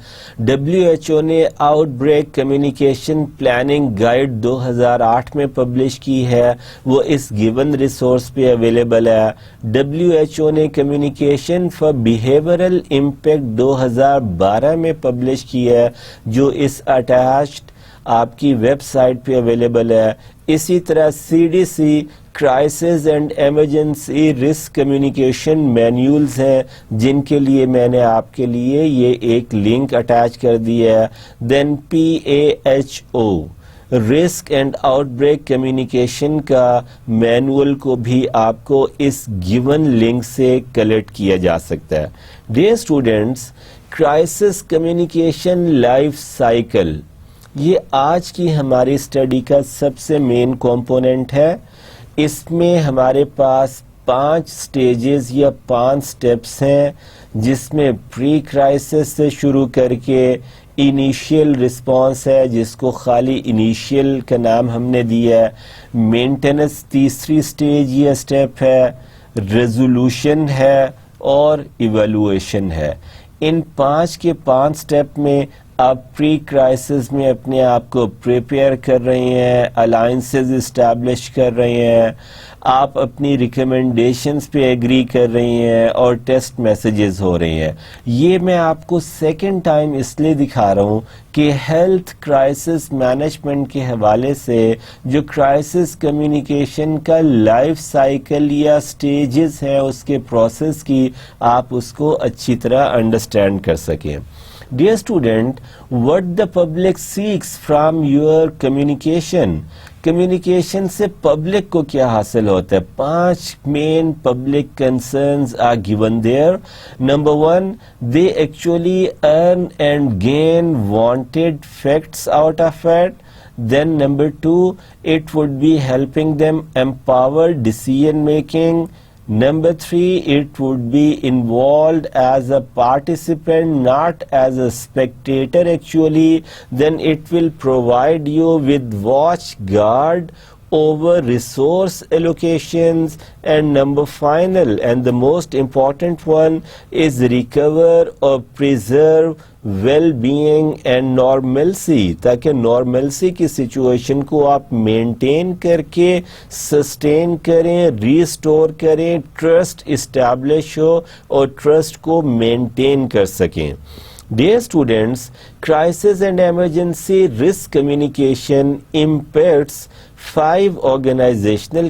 WHO نے outbreak communication planning guide 2008 میں پبلش کی ہے، وہ اس گیون ریسورس پہ اویلیبل ہے۔ WHO نے کمیونیکیشن فار بیہیورل امپیکٹ 2012 میں پبلش کی ہے، جو اس اٹیچڈ آپ کی ویب سائٹ پہ اویلیبل ہے۔ اسی طرح CDC crisis and emergency risk communication manuals ہیں، جن کے لیے میں نے آپ کے لیے یہ ایک لنک اٹیچ کر دی ہے۔ دین PAHO risk and out break communication کا مینول کو بھی آپ کو اس گیون لنک سے کلیکٹ کیا جا سکتا ہے۔ Dear students, crisis communication life cycle یہ آج کی ہماری اسٹڈی کا سب سے مین کمپوننٹ ہے۔ اس میں ہمارے پاس 5 سٹیجز یا 5 سٹیپس ہیں، جس میں پری کرائسس سے شروع کر کے انیشیل رسپانس ہے، جس کو خالی انیشیل کا نام ہم نے دیا ہے، مینٹیننس تیسری سٹیج یا سٹیپ ہے، ریزولوشن ہے اور ایویلویشن ہے۔ ان 5 کے 5 سٹیپ میں آپ پری کرائسس میں اپنے آپ کو پریپیئر کر رہے ہیں، الائنسز اسٹیبلش کر رہے ہیں، آپ اپنی ریکمنڈیشنز پہ ایگری کر رہے ہیں اور ٹیسٹ میسیجز ہو رہے ہیں۔ یہ میں آپ کو سیکنڈ ٹائم اس لیے دکھا رہا ہوں کہ ہیلتھ کرائسس مینجمنٹ کے حوالے سے جو کرائسس کمیونیکیشن کا لائف سائیکل یا سٹیجز ہیں اس کے پروسیس کی، آپ اس کو اچھی طرح انڈرسٹینڈ کر سکیں۔ Dear student, what the public seeks from your communication? Communication سے public کو کیا حاصل ہوتا ہے؟ 5 main public concerns are given there. Number 1, they actually earn and gain wanted facts out of it. Then number 2, it would be helping them empower decision making. Number 3, it would be involved as a participant, not as a spectator actually. Then it will provide you with watch guard over resource allocations. And number final and the most important one is recover or preserve well-being and normalcy، تاکہ normalcy کی situation کو آپ maintain کر کے sustain کریں، restore کریں، trust establish ہو اور trust کو مینٹین کر سکیں۔ Dear students, crisis and emergency risk communication impacts 5 organizational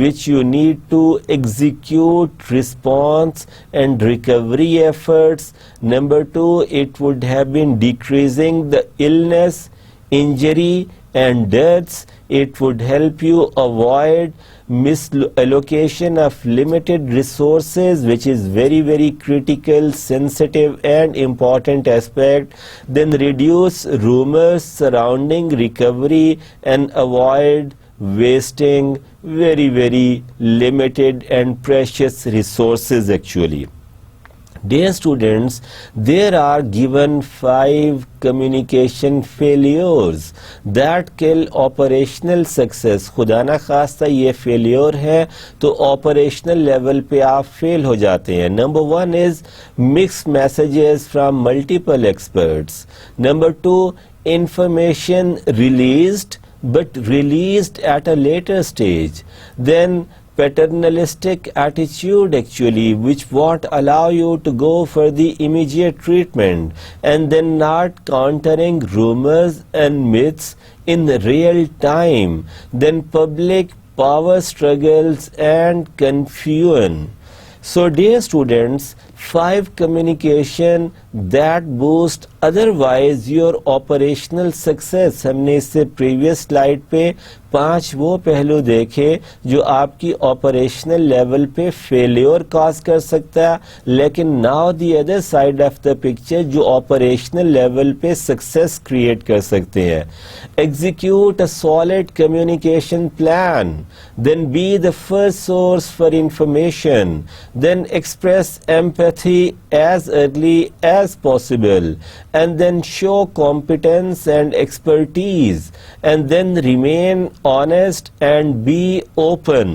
which you need to execute response and recovery efforts. Number 2, it would have been decreasing the illness, injury and deaths. It would help you avoid misallocation of limited resources, which is very, very critical, sensitive and important aspect. Then reduce rumors surrounding recovery and avoid wasting very, very limited and precious resources actually. Dear students, there are given 5 communication failures that kill operational success. خدا نہ خواستہ یہ failure ہے تو operational level پہ آپ فیل ہو جاتے ہیں۔ Number 1 is mixed messages from multiple experts. Number 2, information released but released at a later stage. Then paternalistic attitude actually, which won't allow you to go for the immediate treatment, and then not countering rumors and myths in the real time. Then public power struggles and confusion. So dear students, 5 communication that boost otherwise your operational success. ہم نے اس سے previous slide پہ 5 وہ پہلو دیکھے جو آپ کی آپریشنل لیول پہ فیلیور کاز کر سکتا ہے، لیکن now the other side of the picture جو آپریشنل لیول پہ سکسیس کریٹ کر سکتے ہیں۔ Execute a solid communication plan, then be the first source for information, then express empathy as early as possible, and then show competence and expertise, and then remain honest and be open.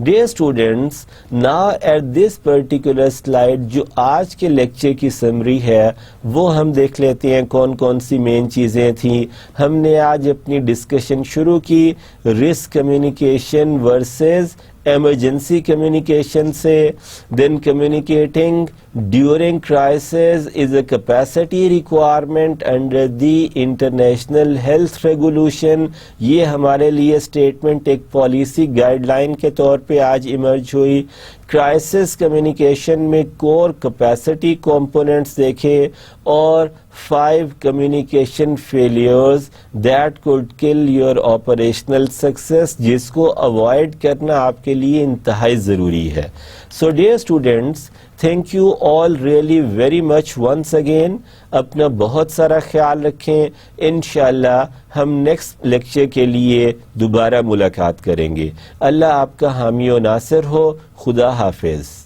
Dear students, now at this particular slide جو آج کے lecture کی summary ہے وہ ہم دیکھ لیتے ہیں کون کون سی مین چیزیں تھیں. ہم نے آج اپنی ڈسکشن شروع کی risk communication versus emergency communication سے. Then communicating during crisis is a capacity requirement under the international health regulation. یہ ہمارے لیے اسٹیٹمنٹ ایک پالیسی گائیڈ لائن کے طور پہ آج ایمرج ہوئی. کرائسس کمیونیکیشن میں کور کیپیسٹی کمپوننٹس دیکھے اور 5 communication failures that could kill your operational success جس کو اوائڈ کرنا آپ کے لیے انتہائی ضروری ہے. So dear students, thank you all really very much once again. اپنا بہت سارا خیال رکھیں. انشاءاللہ ہم نیکسٹ لیکچر کے لیے دوبارہ ملاقات کریں گے. اللہ آپ کا حامی و ناصر ہو. خدا حافظ.